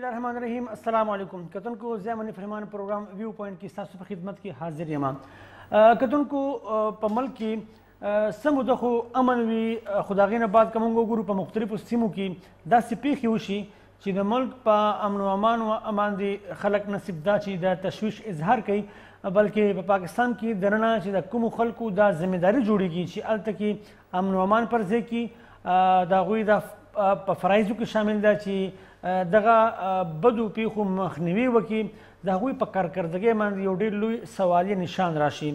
اللہ الرحمن الرحیم السلام علیکم کتن کو زیمنی فرمان پروگرام ویو پوائنٹ کی ساسو خدمت کی حاضر یما کتن کو پمل کی سمودخو امن وی خداغین بعد کمنگو گرو په مختلفو سیمو کې داسې پیښې وشي چې د ملک په امن و امان دي خلک نصیب دا چې د تشویش اظهار کوي بلکې په پاکستان کې دننه چې د کومو خلکو دا ذمہداري جوړیږي چې هلته کې امن و امان پر ځای کې د هغوی دا په فرایضو کې شامل ده چې دغه بدو پیښو مخنیوي وکړي د هغوی په کارکردګۍ باندې یو ډېر لوی سوالیه نشان راشي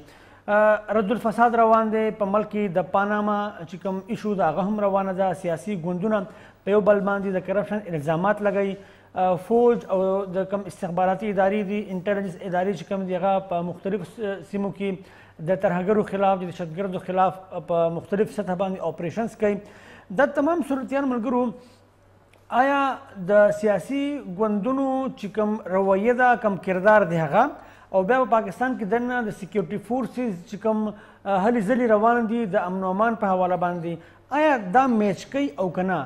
رد الفساد روان دی په ملک کې د پاناما چې کوم ایشو د هغه هم روانه ده سیاسي ګوندونه په یو بل باندې د کرپشن الزامات لګوي فوج او د کوم استخباراتي ادارې دي انټیلیجنس ادارې چې کوم دي هغه په مختلفو سیمو کې د ترهګرو خلاف د دهشتګردو خلاف په مختلف سطح باندې اپریشنز کوي دا تمام صورتیان ملګرو آیا د سیاسي ګوندونو چې کوم رویه ده کوم کردار دی هغه او بیا په پاکستان کې دننه د سیکیورټي فورسز چې کوم هلې ځلې روان دي د امن و امان په حواله باندې آیا دا میچ کوي او که نه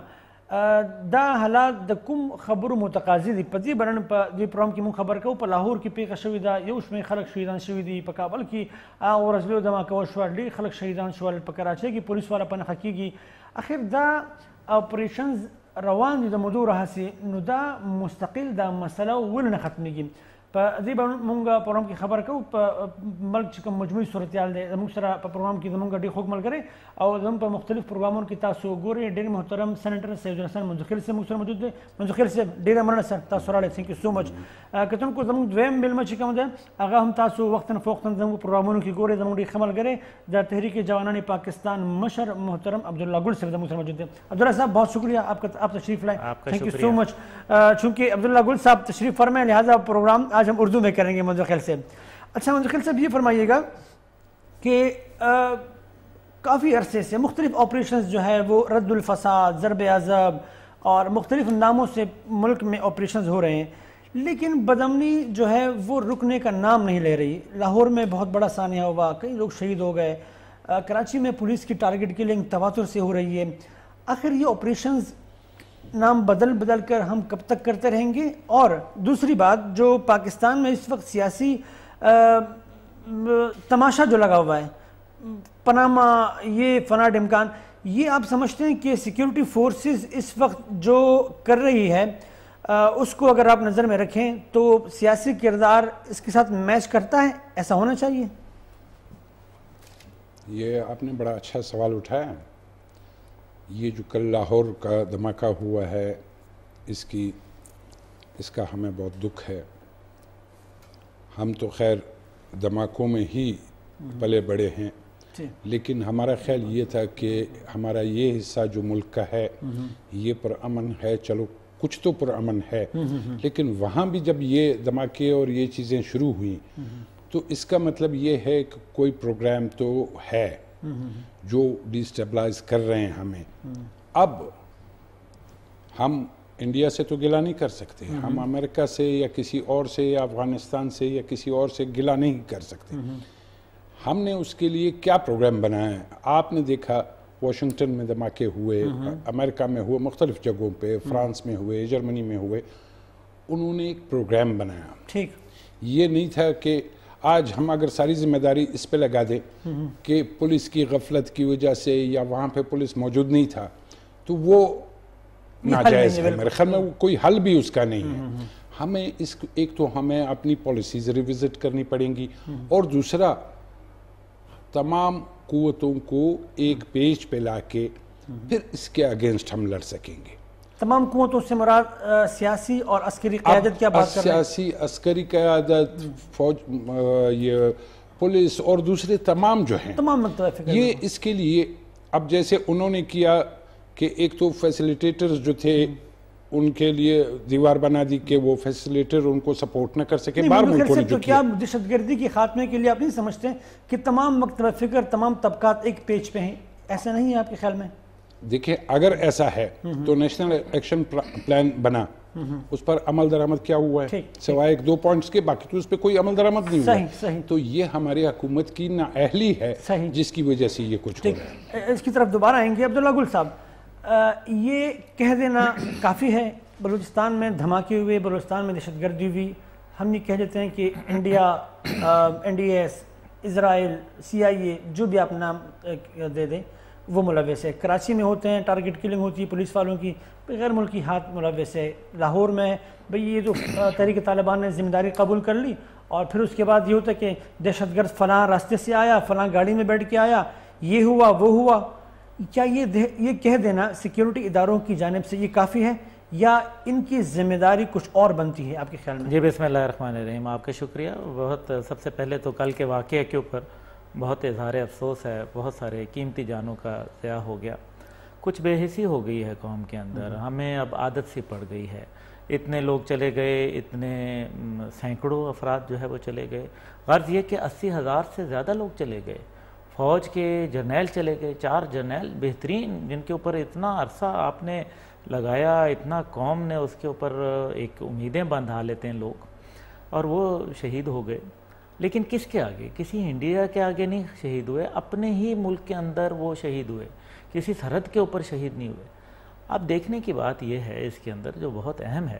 دا حالات د کوم خبرو متقاضي دي په دې بڼه په دې پروګرام کې موږ خبر کوو په لاهور کې پیښه شوې ده یو شمېر خلک شهیدان شوي دي په کابل کې هغه ورځ لویه دماکه وشوه ډېر خلک شهیدان شول په کراچۍ کې پولیس والا په نښه کېږي اخر دا اپریشنز روان دي د مودو راهسې نو دا مستقل دا مسله ولې نه ختمېږي په دې به مونږ پروګرام کې خبر کوو په ملک چې کوم مجموعي صورتحال دی زموږ سره په پروګرام کې زموږ ډېر خوږ ملګری او زموږ په مختلف پروګرامونو کې تاسو ګورئ ډېر محترم سینیټر سید الحسن منځخیل صاحب موږ سره موجود دی منځخیل صاحب ډېره مننه سر تاسو راغلی تھینک یو سو مچ کتونکو زموږ دویم میلمه چې کوم دی هغه هم تاسو وختاً فوقتاً زموږ پروګرامونو کې ګورئ زموږ ډېر ښه ملګری د تحریک جوانان پاکستان مشر محترم عبداللہ گل صاحب زموږ سره موجود دی عبداللہ صاحب بہت شکریہ آپ تشریف لائیں تھینک یو سو مچ چونکہ عبداللہ گل صاحب تشریف فرمائیں لہٰذا پروگرام آج ہم اردو میں کریں گے منذخیل سے اچھا منذخیل صاحب یہ فرمائیے گا کہ کافی عرصے سے مختلف آپریشنز جو ہے وہ رد الفساد ضرب عذاب اور مختلف ناموں سے ملک میں آپریشنز ہو رہے ہیں لیکن بدامنی جو ہے وہ رکنے کا نام نہیں لے رہی لاہور میں بہت بڑا سانحہ ہوا کئی لوگ شہید ہو گئے کراچی میں پولیس کی ٹارگٹ کلنگ تواتر سے ہو رہی ہے آخر یہ آپریشنز نام بدل کر ہم کب تک کرتے رہیں گے اور دوسری بات جو پاکستان میں اس وقت سیاسی تماشا جو لگا ہوا ہے پاناما یہ فناڈ امکان یہ آپ سمجھتے ہیں کہ سیکیورٹی فورسز اس وقت جو کر رہی ہے اس کو اگر آپ نظر میں رکھیں تو سیاسی کردار اس کے ساتھ میچ کرتا ہے ایسا ہونا چاہیے یہ آپ نے بڑا اچھا سوال اٹھایا یہ جو کل لاہور کا دھماکہ ہوا ہے اس کا ہمیں بہت دکھ ہے ہم تو خیر دھماکوں میں ہی پلے بڑے ہیں لیکن ہمارا خیال یہ تھا کہ ہمارا یہ حصہ جو ملک کا ہے یہ پرامن ہے چلو کچھ تو پرامن ہے لیکن وہاں بھی جب یہ دھماکے اور یہ چیزیں شروع ہوئیں تو اس کا مطلب یہ ہے کہ کوئی پروگرام تو ہے جو ڈیسٹیبلائز کر رہے ہیں ہمیں اب ہم انڈیا سے تو گلہ نہیں کر سکتے ہم امریکہ سے یا کسی اور سے یا افغانستان سے یا کسی اور سے گلہ نہیں کر سکتے ہم نے اس کے لیے کیا پروگرام بنایا ہے آپ نے دیکھا واشنگٹن میں دھماکے ہوئے امریکہ میں ہوئے مختلف جگہوں پہ فرانس میں ہوئے جرمنی میں ہوئے انہوں نے ایک پروگرام بنایا ٹھیک یہ نہیں تھا کہ آج ہم اگر ساری ذمہ داری اس پہ لگا دیں کہ پولیس کی غفلت کی وجہ سے یا وہاں پہ پولیس موجود نہیں تھا تو وہ ناجائز ہے میرے خیال میں وہ کوئی حل بھی اس کا نہیں ہے ہمیں ایک تو ہمیں اپنی پالیسیز ریوزٹ کرنی پڑیں گی اور دوسرا تمام قوتوں کو ایک پیج پہ لا کے پھر اس کے اگینسٹ ہم لڑ سکیں گے تمام قوتوں سے مراد سیاسی اور عسکری قیادت کیا بات کر رہے ہیں سیاسی عسکری قیادت فوج یہ پولیس اور دوسرے تمام جو ہیں تمام متفق ہیں یہ اس کے لیے اب جیسے انہوں نے کیا کہ ایک تو فیسیلیٹیٹرز جو تھے ان کے لیے دیوار بنا دی کہ وہ فیسیلیٹر ان کو سپورٹ نہ کر سکے باہر ملکوں نے جو کیا کیا دہشت گردی کے خاتمے کے لیے آپ نہیں سمجھتے کہ تمام مکتب فکر تمام طبقات ایک پیج پہ ہیں ایسا نہیں ہے آپ کے خیال میں دیکھیں اگر ایسا ہے تو نیشنل ایکشن پلان بنا اس پر عمل درآمد کیا ہوا ہے سوائے ایک دو پوائنٹس کے باقی تو اس پہ کوئی عمل درآمد نہیں ہوا تو یہ ہماری حکومت کی نااہلی ہے جس کی وجہ سے یہ کچھ ہو رہا ہے اس کی طرف دوبارہ آئیں گے عبداللہ گل صاحب یہ کہہ دینا کافی ہے بلوچستان میں دھماکے ہوئے، بلوچستان میں دہشت گردی ہوئی، ہم یہ کہہ دیتے ہیں کہ انڈیا، NDS، اسرائیل، CIA، جو بھی آپ نام دے دیں وہ ملوث ہے۔ کراچی میں ہوتے ہیں، ٹارگٹ کلنگ ہوتی ہے پولیس والوں کی، غیر ملکی ہاتھ ملوث ہے۔ لاہور میں بھئی یہ جو تحریک طالبان نے ذمہ داری قبول کر لی، اور پھر اس کے بعد یہ ہوتا ہے کہ دہشت گرد فلاں راستے سے آیا، فلاں گاڑی میں بیٹھ کے آیا، یہ ہوا وہ ہوا۔ کیا یہ کہہ دینا سیکیورٹی اداروں کی جانب سے یہ کافی ہے، یا ان کی ذمہ داری کچھ اور بنتی ہے آپ کے خیال میں؟ جی بسم اللہ الرحمن الرحیم، آپ کا شکریہ۔ بہت سب سے پہلے تو کل کے واقعے کے اوپر بہت اظہار افسوس ہے، بہت سارے قیمتی جانوں کا ضیاع ہو گیا، کچھ بے حسی ہو گئی ہے قوم کے اندر، ہمیں اب عادت سی پڑ گئی ہے، اتنے لوگ چلے گئے، اتنے سینکڑوں افراد جو ہے وہ چلے گئے، غرض یہ کہ 80,000 سے زیادہ لوگ چلے گئے، فوج کے جرنیل چلے گئے، 4 جرنیل بہترین، جن کے اوپر اتنا عرصہ آپ نے لگایا، اتنا قوم نے اس کے اوپر ایک امیدیں باندھا لیتے ہیں لوگ، اور وہ شہید ہو گئے۔ لیکن کس کے آگے؟ کسی انڈیا کے آگے نہیں شہید ہوئے، اپنے ہی ملک کے اندر وہ شہید ہوئے، کسی سرحد کے اوپر شہید نہیں ہوئے۔ اب دیکھنے کی بات یہ ہے اس کے اندر جو بہت اہم ہے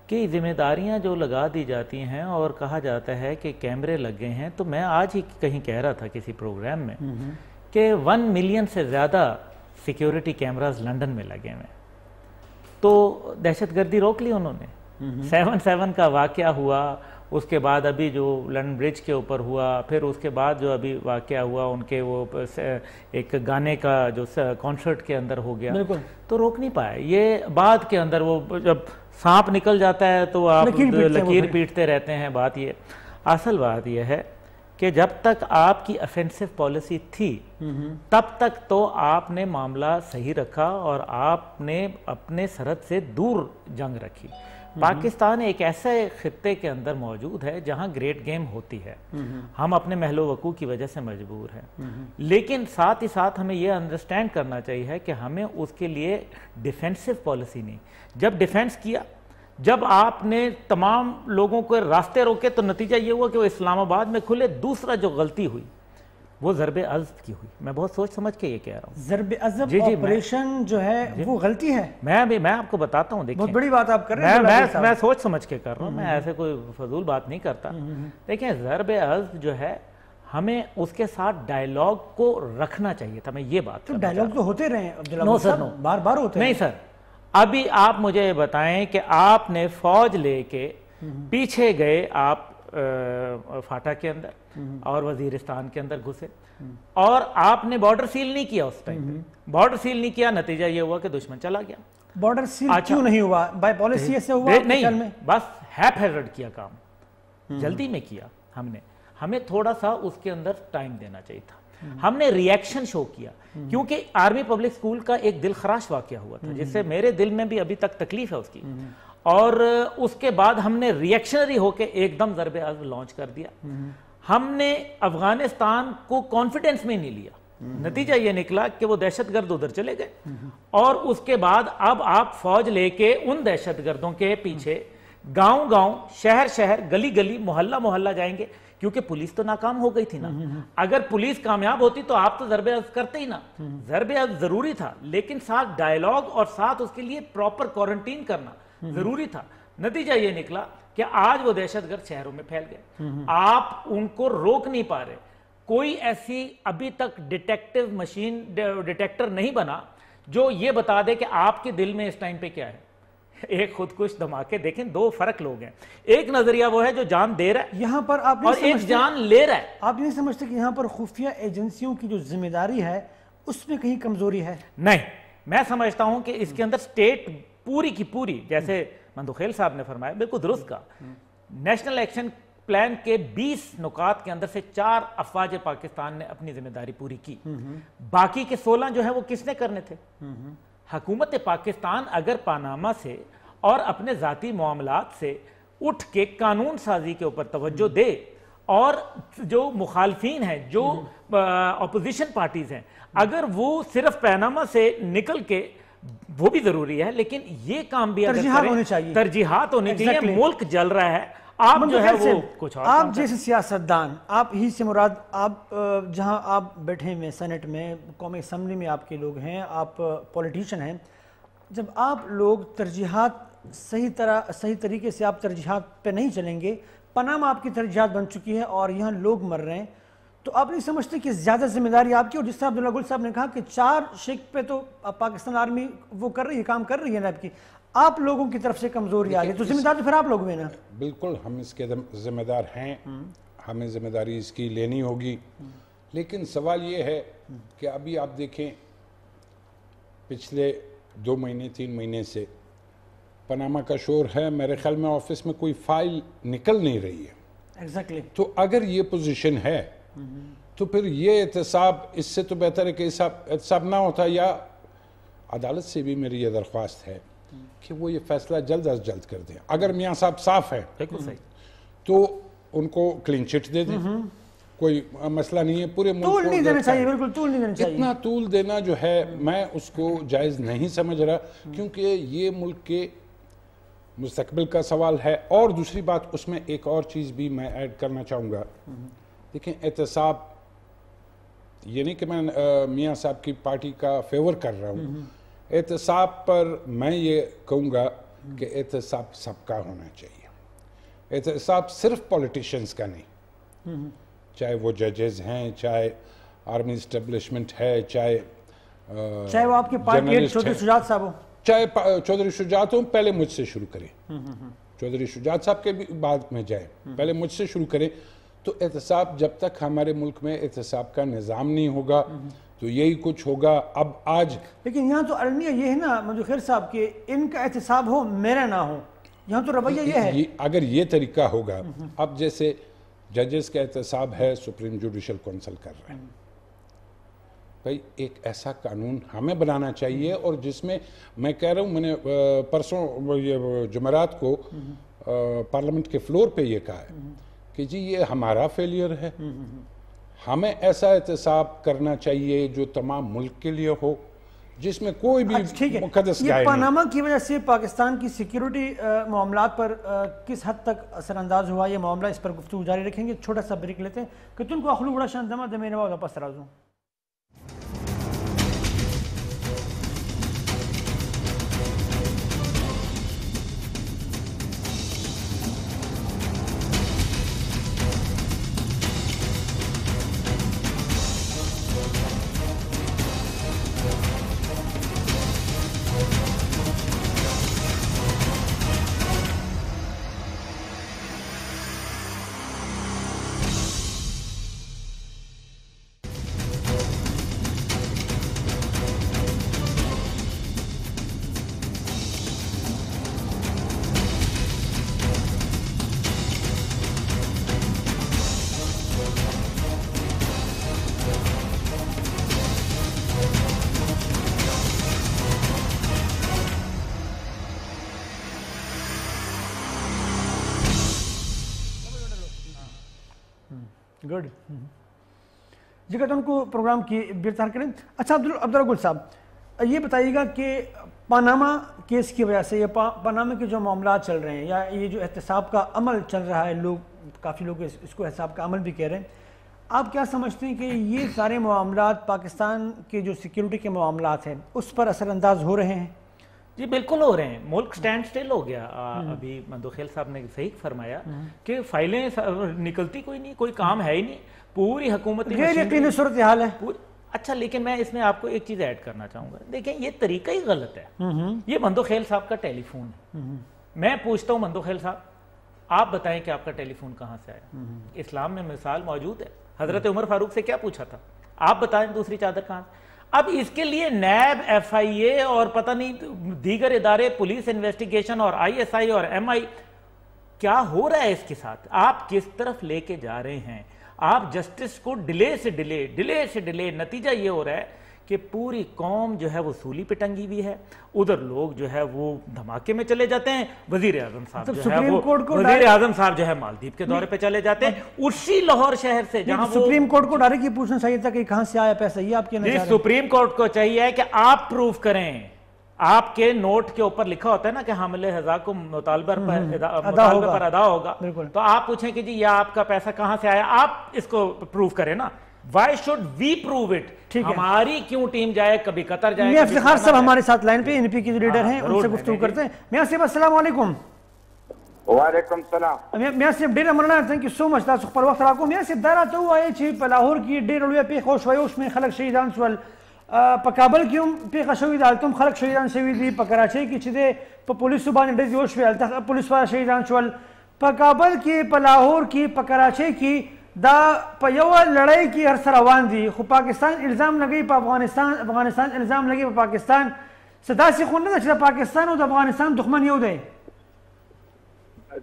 کہ ذمہ داریاں جو لگا دی جاتی ہیں اور کہا جاتا ہے کہ کیمرے لگے ہیں، تو میں آج ہی کہیں کہہ رہا تھا کسی پروگرام میں کہ 1 ملین سے زیادہ سیکیورٹی کیمراز لندن میں لگے ہوئے، تو دہشت گردی روک لی انہوں نے۔ 7/7 کا واقعہ ہوا، اس کے بعد ابھی جو لندن برج کے اوپر ہوا، پھر اس کے بعد جو ابھی واقعہ ہوا ان کے وہ ایک گانے کا جو کانسرٹ کے اندر ہو گیا، تو روک نہیں پائے۔ یہ بعد کے اندر وہ جب سانپ نکل جاتا ہے تو آپ لکیر پیٹتے رہتے ہیں۔ بات یہ اصل بات یہ ہے کہ جب تک آپ کی افینسو پالیسی تھی تب تک تو آپ نے معاملہ صحیح رکھا اور آپ نے اپنے سرحد سے دور جنگ رکھی۔ پاکستان ایک ایسے خطے کے اندر موجود ہے جہاں گریٹ گیم ہوتی ہے، ہم اپنے محل و وقوع کی وجہ سے مجبور ہیں، لیکن ساتھ ہی ساتھ ہمیں یہ انڈرسٹینڈ کرنا چاہیے کہ ہمیں اس کے لیے ڈیفینسو پالیسی نہیں۔ جب ڈیفینس کیا، جب آپ نے تمام لوگوں کو راستے روکے، تو نتیجہ یہ ہوا کہ وہ اسلام آباد میں کھلے۔ دوسرا جو غلطی ہوئی وہ ضرب عضب کی ہوئی، میں بہت سوچ سمجھ کے یہ کہہ رہا ہوں۔ ضرب عضب آپریشن جو ہے وہ غلطی ہے، میں آپ کو بتاتا ہوں، دیکھیں بہت بڑی بات آپ کر رہے ہیں، میں سوچ سمجھ کے کر رہا ہوں، میں ایسے کوئی فضول بات نہیں کرتا۔ دیکھیں ضرب عضب جو ہے ہمیں اس کے ساتھ ڈائیلاگ کو رکھنا چاہیے تھا، میں یہ بات کرنا چاہتا ہوں۔ ڈائیلاگ تو ہوتے رہے ہیں عبداللہ صاحب، بار بار ہوتے ہیں۔ نہیں سر، ابھی آپ مجھے یہ بتائیں کہ آپ نے فوج لے کے پیچھے گئے، آپ فاٹا کے اندر اور وزیرستان کے اندر گھسے، اور آپ نے بارڈر سیل نہیں کیا اس ٹائم پہ، بارڈر سیل نہیں کیا، نتیجہ یہ ہوا کہ دشمن چلا گیا۔ بارڈر سیل کیوں نہیں ہوا؟ بائی پالیسی ایسے ہوا؟ نہیں، بس ہیپ ہیزرڈ کیا کام، جلدی میں کیا ہمیں تھوڑا سا اس کے اندر ٹائم دینا چاہیے تھا۔ ہم نے ری ایکشن شو کیا، کیونکہ آرمی پبلک سکول کا ایک دل خراش واقعہ ہوا تھا جس سے میرے دل میں بھی ابھی تک تکلیف ہے اس کی، اور اس کے بعد ہم نے ری ایکشنری ہو کے ایک دم ضرب عضب لانچ کر دیا۔ ہم نے افغانستان کو کانفیڈنس میں نہیں لیا، نتیجہ یہ نکلا کہ وہ دہشت گرد ادھر چلے گئے، اور اس کے بعد اب آپ فوج لے کے ان دہشت گردوں کے پیچھے گاؤں گاؤں، شہر شہر، گلی گلی، محلہ محلہ جائیں گے، کیونکہ پولیس تو ناکام ہو گئی تھی نا۔ اگر پولیس کامیاب ہوتی تو آپ تو ضرب عضب کرتے ہی نا، ضرب عضب ضروری تھا، لیکن ساتھ ڈائیلاگ اور ساتھ اس کے لیے پراپر کوارنٹین کرنا ضروری تھا۔ نتیجہ یہ نکلا کہ آج وہ دہشت گرد شہروں میں پھیل گئے، آپ ان کو روک نہیں پا رہے۔ کوئی ایسی ابھی تک ڈیٹیکٹیو مشین، ڈیٹیکٹر نہیں بنا جو یہ بتا دے کہ آپ کے دل میں اس ٹائم پہ کیا ہے۔ ایک خودکش دھماکے دیکھیں، 2 فرق لوگ ہیں، ایک نظریہ وہ ہے جو جان دے رہا ہے یہاں پر، آپ اور ایک جان لے رہا ہے۔ آپ نہیں سمجھتے کہ یہاں پر خفیہ ایجنسیوں کی جو ذمہ داری ہے اس میں کہیں کمزوری ہے؟ نہیں، میں سمجھتا ہوں کہ اس کے اندر سٹیٹ پوری کی پوری، جیسے مندوخیل صاحب نے فرمایا، بالکل درست کہا، نیشنل ایکشن پلان کے 20 نکات کے اندر سے 4 افواج پاکستان نے اپنی ذمہ داری پوری کی، باقی کے 16 جو ہے وہ کس نے کرنے تھے؟ حکومت پاکستان اگر پاناما سے اور اپنے ذاتی معاملات سے اٹھ کے قانون سازی کے اوپر توجہ دے، اور جو مخالفین ہیں، جو اپوزیشن پارٹیز ہیں، اگر وہ صرف پاناما سے نکل کے، وہ بھی ضروری ہے، لیکن یہ کام بھی ترجیحات ہونی چاہیے، ترجیحات ہونے کے لیے، ملک جل رہا ہے، آپ جو ہے وہ کچھ اور آپ جیسے سیاستدان، آپ ہی سے مراد، آپ جہاں آپ بیٹھے ہوئے سینٹ میں، قومی اسمبلی میں آپ کے لوگ ہیں، آپ پولیٹیشین ہیں، جب آپ لوگ ترجیحات صحیح طریقے سے آپ ترجیحات پہ نہیں چلیں گے، پاناما آپ کی ترجیحات بن چکی ہے اور یہاں لوگ مر رہے ہیں، تو آپ نہیں سمجھتے کہ زیادہ ذمہ داری آپ کی؟ اور جس طرح عبداللہ گل صاحب نے کہا کہ 4 شک پہ تو پاکستان آرمی وہ کر رہی ہے، کام کر رہی ہے نیب کی، آپ لوگوں کی طرف سے کمزوری آ رہی ہے، تو ذمہ دار تو پھر آپ لوگ ہوئے نا؟ بالکل ہم اس کے ذمہ دار ہیں، ہمیں ذمہ داری اس کی لینی ہوگی، لیکن سوال یہ ہے کہ ابھی آپ دیکھیں پچھلے 2 مہینے 3 مہینے سے پاناما کا شور ہے، میرے خیال میں آفس میں کوئی فائل نکل نہیں رہی ہے. ایگزیکٹلی. تو اگر یہ پوزیشن ہے تو پھر یہ احتساب، اس سے تو بہتر ہے کہ احتساب نہ ہوتا، یا عدالت سے بھی میری یہ درخواست ہے کہ وہ یہ فیصلہ جلد از جلد کر دیں. اگر میاں صاحب صاف ہے تو ان کو کلین چٹ دے دیں، کوئی مسئلہ نہیں ہے. پورے ملک طول نہیں دینا چاہیے، بالکل طول نہیں دینا چاہیے. اتنا طول دینا جو ہے میں اس کو جائز نہیں سمجھ رہا، کیونکہ یہ ملک کے مستقبل کا سوال ہے. اور دوسری بات اس میں ایک اور چیز بھی میں ایڈ کرنا چاہوں گا. دیکھیں احتساب، یہ نہیں کہ میں میاں صاحب کی پارٹی کا فیور کر رہا ہوں، احتساب پر میں یہ کہوں گا کہ احتساب سب کا ہونا چاہیے. احتساب صرف پولیٹیشنز کا نہیں، چاہے وہ ججز ہیں، چاہے آرمی اسٹیبلشمنٹ ہے، چاہے وہ آپ کی پارٹی چودھری شجاعت صاحب ہو، چاہے چودھری شجاعت ہوں. پہلے مجھ سے شروع کریں، چودھری شجاعت صاحب کے بھی بعد میں جائیں، پہلے مجھ سے شروع کریں. تو احتساب، جب تک ہمارے ملک میں احتساب کا نظام نہیں ہوگا تو یہی کچھ ہوگا. اب آج لیکن یہاں تو المیہ یہ ہے نا منظور خیر صاحب کہ ان کا احتساب ہو میرا نہ ہو، یہاں تو رویہ یہ ہے. اگر یہ طریقہ ہوگا، اب جیسے ججز کا احتساب ہے، سپریم جوڈیشل کونسل کر رہے ہیں، بھائی ایک ایسا قانون ہمیں بنانا چاہیے. اور جس میں میں کہہ رہا ہوں، میں نے پرسوں یہ جمعرات کو پارلیمنٹ کے فلور پہ یہ کہا ہے کہ جی یہ ہمارا فیلئر ہے، ہمیں ایسا احتساب کرنا چاہیے جو تمام ملک کے لیے ہو، جس میں کوئی بھی مقدس گائے نہیں. یہ پاناما کی وجہ سے پاکستان کی سیکیورٹی معاملات پر کس حد تک اثر انداز ہوا یہ معاملہ، اس پر گفتگو جاری رکھیں گے. چھوٹا سا بریک لیتے ہیں کہ تم کو اخلو بڑا شاندمہ دمے نواز واپس رازوں. گڈ. جی کہ ان کو پروگرام کی بیرتار کریں. اچھا عبداللہ گل صاحب یہ بتائیے گا کہ پاناما کیس کی وجہ سے یا پاناما کے جو معاملات چل رہے ہیں یا یہ جو احتساب کا عمل چل رہا ہے، کافی لوگ اس کو احتساب کا عمل بھی کہہ رہے ہیں، آپ کیا سمجھتے ہیں کہ یہ سارے معاملات پاکستان کے جو سیکیورٹی کے معاملات ہیں اس پر اثر انداز ہو رہے ہیں؟ جی بالکل ہو رہے ہیں. ملک سٹینڈ سٹل ہو گیا. ابھی مندوخیل صاحب نے صحیح فرمایا کہ فائلیں نکلتی کوئی نہیں، کوئی کام ہے ہی نہیں، پوری حکومت غیر یقینی صورتحال ہے. اچھا لیکن میں اس میں آپ کو ایک چیز ایڈ کرنا چاہوں گا. دیکھیں یہ طریقہ ہی غلط ہے. یہ مندوخیل صاحب کا ٹیلی فون ہے. میں پوچھتا ہوں مندوخیل صاحب آپ بتائیں کہ آپ کا ٹیلی فون کہاں سے آیا؟ اسلام میں مثال موجود ہے. حضرت عمر فاروق سے کیا پوچھا تھا؟ آپ بتائیں دوسری چادر کہاں سے؟ اب اس کے لیے نیب، ایف آئی اے اور پتہ نہیں دیگر ادارے، پولیس انویسٹیگیشن اور آئی ایس آئی اور ایم آئی، کیا ہو رہا ہے اس کے ساتھ؟ آپ کس طرف لے کے جا رہے ہیں؟ آپ جسٹس کو ڈیلے سے ڈیلے، نتیجہ یہ ہو رہا ہے کہ پوری قوم جو ہے وہ سولی پہ ٹنگی ہوئی ہے. ادھر لوگ جو ہے وہ دھماکے میں چلے جاتے ہیں. وزیر اعظم صاحب جو ہے مالدیپ کے دورے پہ چلے جاتے ہیں اسی لاہور شہر سے جہاں سپریم کورٹ کو ڈائریکٹ یہ پوچھنا چاہیے تھا کہ کہاں سے آیا پیسہ. یہ آپ کے سپریم کورٹ کو چاہیے کہ آپ پروف کریں. آپ کے نوٹ کے اوپر لکھا ہوتا ہے نا کہ حامل ہزا کو مطالبہ پر ادا ہوگا، تو آپ پوچھیں کہ جی یہ آپ کا پیسہ کہاں سے آیا، آپ اس کو پروف کریں نا. Why should we prove it? ہماری کیوں ٹیم جائے، کبھی قطر جائے. میاں افتخار صاحب ہمارے ساتھ لائن پہ NP کے جو لیڈر ہیں ان سے گفتگو کرتے ہیں. میاں صاحب السلام علیکم. وعلیکم السلام. میاں صاحب ډیره مننه، تھینک یو سو مچ تاسو خپل وخت راکو. میاں صاحب دا راته ووایئ چې په لاهور کې ډېره لویه پیښه وشوه، یو شمېر خلک شهیدان شول، په کابل کې هم پیښه شوې ده، هلته هم خلک شهیدان شوي دي، په کراچۍ کې چې دی په پولیسو باندې ډزې وشوې، هلته پولیس والا شهیدان شول. په کابل کې، په لاهور کې، په کراچۍ کې دا په یوه لړۍ کې هر څه روان دي، خو پاکستان الزام لګوي په افغانستان الزام لګوي په پاکستان. څه داسې خو نه ده چې د پاکستان او د افغانستان دښمن یو دی؟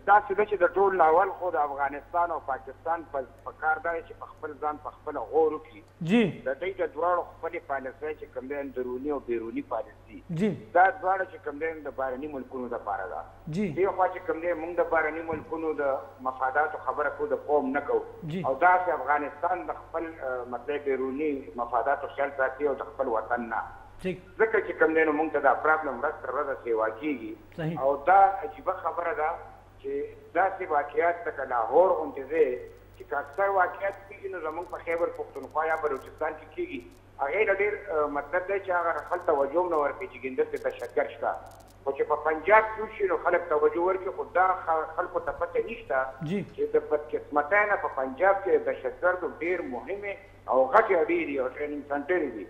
داسې ده چې د ټول اول خو د افغانستان او پاکستان په کار دی چې په خپل ځان په خپله غور وکړي. جی د دوی د دواړو خپلې پالیسۍ چې کوم دی دروني او بیروني پالیسي، جی دا دواړه چې کوم دی د بهرني ملکونو دپاره ده. جی دې خوا چې کوم دی موږ د بهرني ملکونو د مفاداتو خبره کوو، د قوم نه کوو، او داسې افغانستان د خپل مطلب بیروني مفاداتو خیال ساتي او د خپل وطن نه. ځکه چې کوم دی نو موږ ته دا پرابلم ورځ تر ورځه سیوا کېږي، او دا عجیبه خبره ده چې داسې واقعات لکه لاهور غوندې ځای چې که اکثر واقعات کېږي نو زموږ په خیبر پښتونخوا یا بلوچستان کې کېږي، هغې له ډېر مطلب دی چې هغه خپل توجه هم نه ورکوي چې ګیندر کې دهشتګرد شته. خو چې په پنجاب کې وشي نو خلک توجه ورکړي، خو دا خلکو ته پته نشته چې د بدقسمتۍ نه په پنجاب کې دهشتګردو ډېر مهمې او غټې اډې دي او ټریننګ سنټرې دي.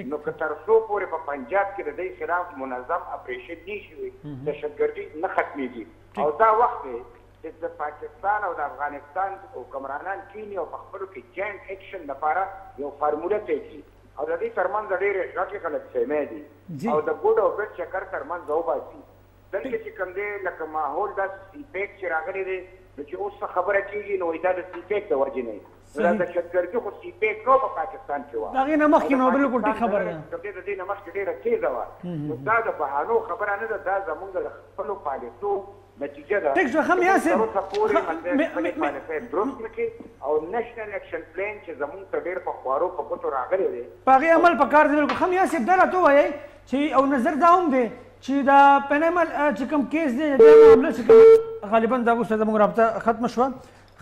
نو که تر څو پورې په پنجاب کې د دې خلاف منظم اپریشن نه شي، دهشتګردي نه ختمېږي. او دا وخت دی چې د پاکستان او د افغانستان حکمرانان کینی او په خپلو کې جاینټ ایکشن لپاره یو فارموله طی کړي، او د دې ترمنځ ډېرې غټې غلطفهمۍ دي او د ګوډ او بد چکر ترمنځ وباسي. دلته چې کوم دی لکه ماحول داسې سیپیک چې راغلی دی نو چې اوس څه خبره کېږي نو دا د سیپیک د وجې نه دا دهشتګردي خو سیپیک نو په پاکستان کې وه، د هغې نه مخکې نو بلکل ټیک خبره ده، د دې نه مخکې ډېره تېزه وه. نو دا د بهانو خبره نه ده، دا زموږ د خپلو پالیسو نتیجه ده. ټیک شو. ښه میاں صاحب تر اوسه پورې خپلې پالیسۍ درست نه کړي، او نیشنل ایکشن پلان چې زموږ ته ډېر په خوارو په ګوتو راغلی دی په هغې عمل پکار دی. بلکل. ښه میاں صاحب دا راته ووایئ چې او نظر دا هم دی چې دا پینمل چې کوم کیس دی معاملہ چې کوم غالباً دا اس سے زموږ رابطہ ختم شوا.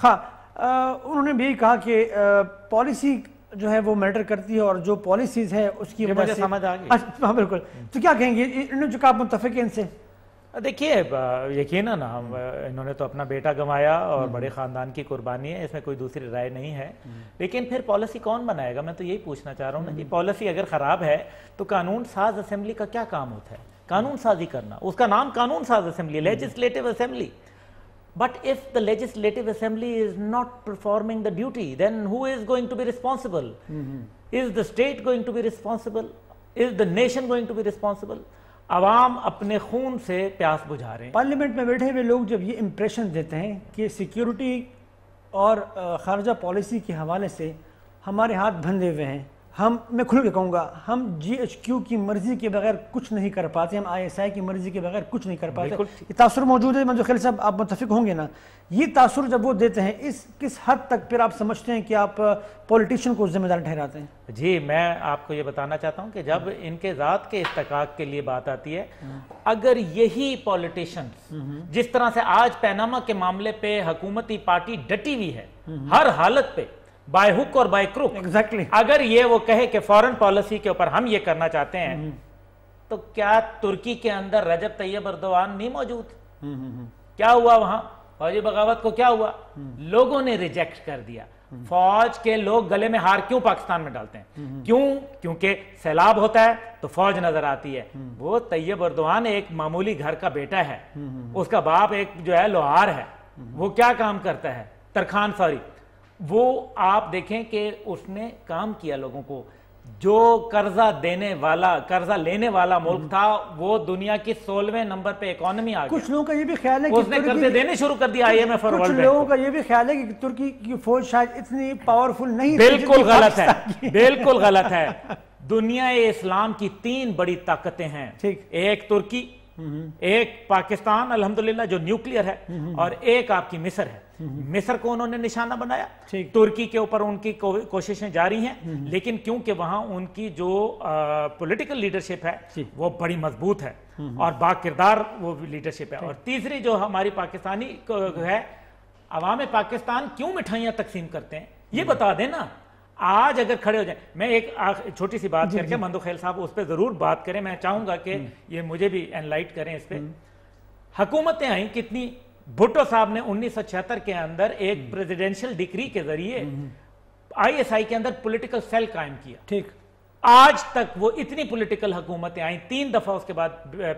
ہاں انہوں نے بھی کہا کہ پالیسی جو ہے وہ میٹر کرتی ہے اور جو پالیسیز ہے اس کی وجہ سے سمجھ آ گئی. ہاں بالکل. تو کیا کہیں گے انہوں نے جو کہا متفق ہیں ان سے؟ دیکھیے یقیناً انہوں نے تو اپنا بیٹا گنوایا اور بڑے خاندان کی قربانی ہے، اس میں کوئی دوسری رائے نہیں ہے. لیکن پھر پالیسی کون بنائے گا؟ میں تو یہی پوچھنا چاہ رہا ہوں نا کہ پالیسی اگر خراب ہے تو قانون ساز اسمبلی کا کیا کام ہوتا ہے؟ قانون سازی کرنا، اس کا نام قانون ساز assembly, legislative assembly. But if the legislative assembly is not performing the duty, then who is going to be responsible? Is the state going to be responsible? Is the nation going to be responsible? عوام اپنے خون سے پیاس بجھا رہے ہیں. Parliament میں بیٹھے ہوئے لوگ جب یہ امپریشن دیتے ہیں کہ سیکیورٹی اور خارجہ پالیسی کے حوالے سے ہمارے ہاتھ بندھے ہوئے ہیں، میں کھل کے کہوں گا ہم GHQ کی مرضی کے بغیر کچھ نہیں کر پاتے، ہم ISI کی مرضی کے بغیر کچھ نہیں کر پاتے. یہ تاثر موجود ہے. منظور خلیل صاحب آپ متفق ہوں گے نا؟ یہ تاثر جب وہ دیتے ہیں کس حد تک پھر آپ سمجھتے ہیں کہ آپ پولیٹیشین کو ذمہ دار ٹھہراتے ہیں؟ جی میں آپ کو یہ بتانا چاہتا ہوں کہ جب ان کے ذات کے استحقاق کے لیے بات آتی ہے، اگر یہی پولیٹیشنز جس طرح سے آج پیناما کے معاملے پہ حکومتی پارٹی ڈٹی ہوئی ہے ہر حالت پہ بائی ہک اور بائی کروک، اگر یہ وہ کہے کہ فورن پالیسی کے اوپر ہم یہ کرنا چاہتے ہیں، تو کیا ترکی کے اندر رجب طیب اردوان نہیں موجود؟ کیا ہوا وہاں؟ فوجی بغاوت کو کیا ہوا؟ لوگوں نے ریجیکٹ کر دیا. فوج کے لوگ گلے میں ہار کیوں پاکستان میں ڈالتے ہیں؟ کیوں؟ کیونکہ سیلاب ہوتا ہے تو فوج نظر آتی ہے. وہ طیب اردوان ایک معمولی گھر کا بیٹا ہے، اس کا باپ ایک جو ہے لوہار ہے، وہ کیا کام کرتا ہے؟ ترخان سوری. وہ آپ دیکھیں کہ اس نے کام کیا لوگوں کو. جو قرضہ لینے والا ملک تھا وہ دنیا کی 16ویں نمبر پہ اکانومی آ گیا. کچھ لوگوں کا یہ بھی خیال ہے اس نے قرضے دینے شروع کر دیا IMF اور ورلڈ بینک. کچھ لوگوں کا یہ بھی خیال ہے کہ ترکی کی فوج شاید اتنی پاورفل نہیں. بالکل غلط ہے، بالکل غلط ہے. دنیا اسلام کی 3 بڑی طاقتیں ہیں، ایک ترکی، ایک پاکستان الحمدللہ جو نیوکلیئر ہے، اور ایک آپ کی مصر ہے. مصر کو انہوں نے نشانہ بنایا، ترکی کے اوپر ان کی کوششیں جاری ہیں، لیکن کیونکہ وہاں ان کی جو پولیٹیکل لیڈرشپ ہے وہ بڑی مضبوط ہے اور با کردار وہ لیڈرشپ ہے. اور تیسری جو ہماری پاکستانی ہے، عوام پاکستان کیوں مٹھائیاں تقسیم کرتے ہیں یہ بتا دیں نا. آج اگر کھڑے ہو جائیں، میں ایک چھوٹی سی بات کر کے مندو خیل صاحب اس پہ ضرور بات کریں، میں چاہوں گا کہ یہ مجھے بھی انلائٹ کریں اس پہ. حکومتیں آئیں کتنی، بھٹو صاحب نے 1976 کے اندر ایک پریزیڈنشل ڈکری کے ذریعے ISI کے اندر پولیٹیکل سیل قائم کیا. ٹھیک. آج تک وہ اتنی پولیٹیکل حکومتیں آئیں، 3 دفعہ اس کے بعد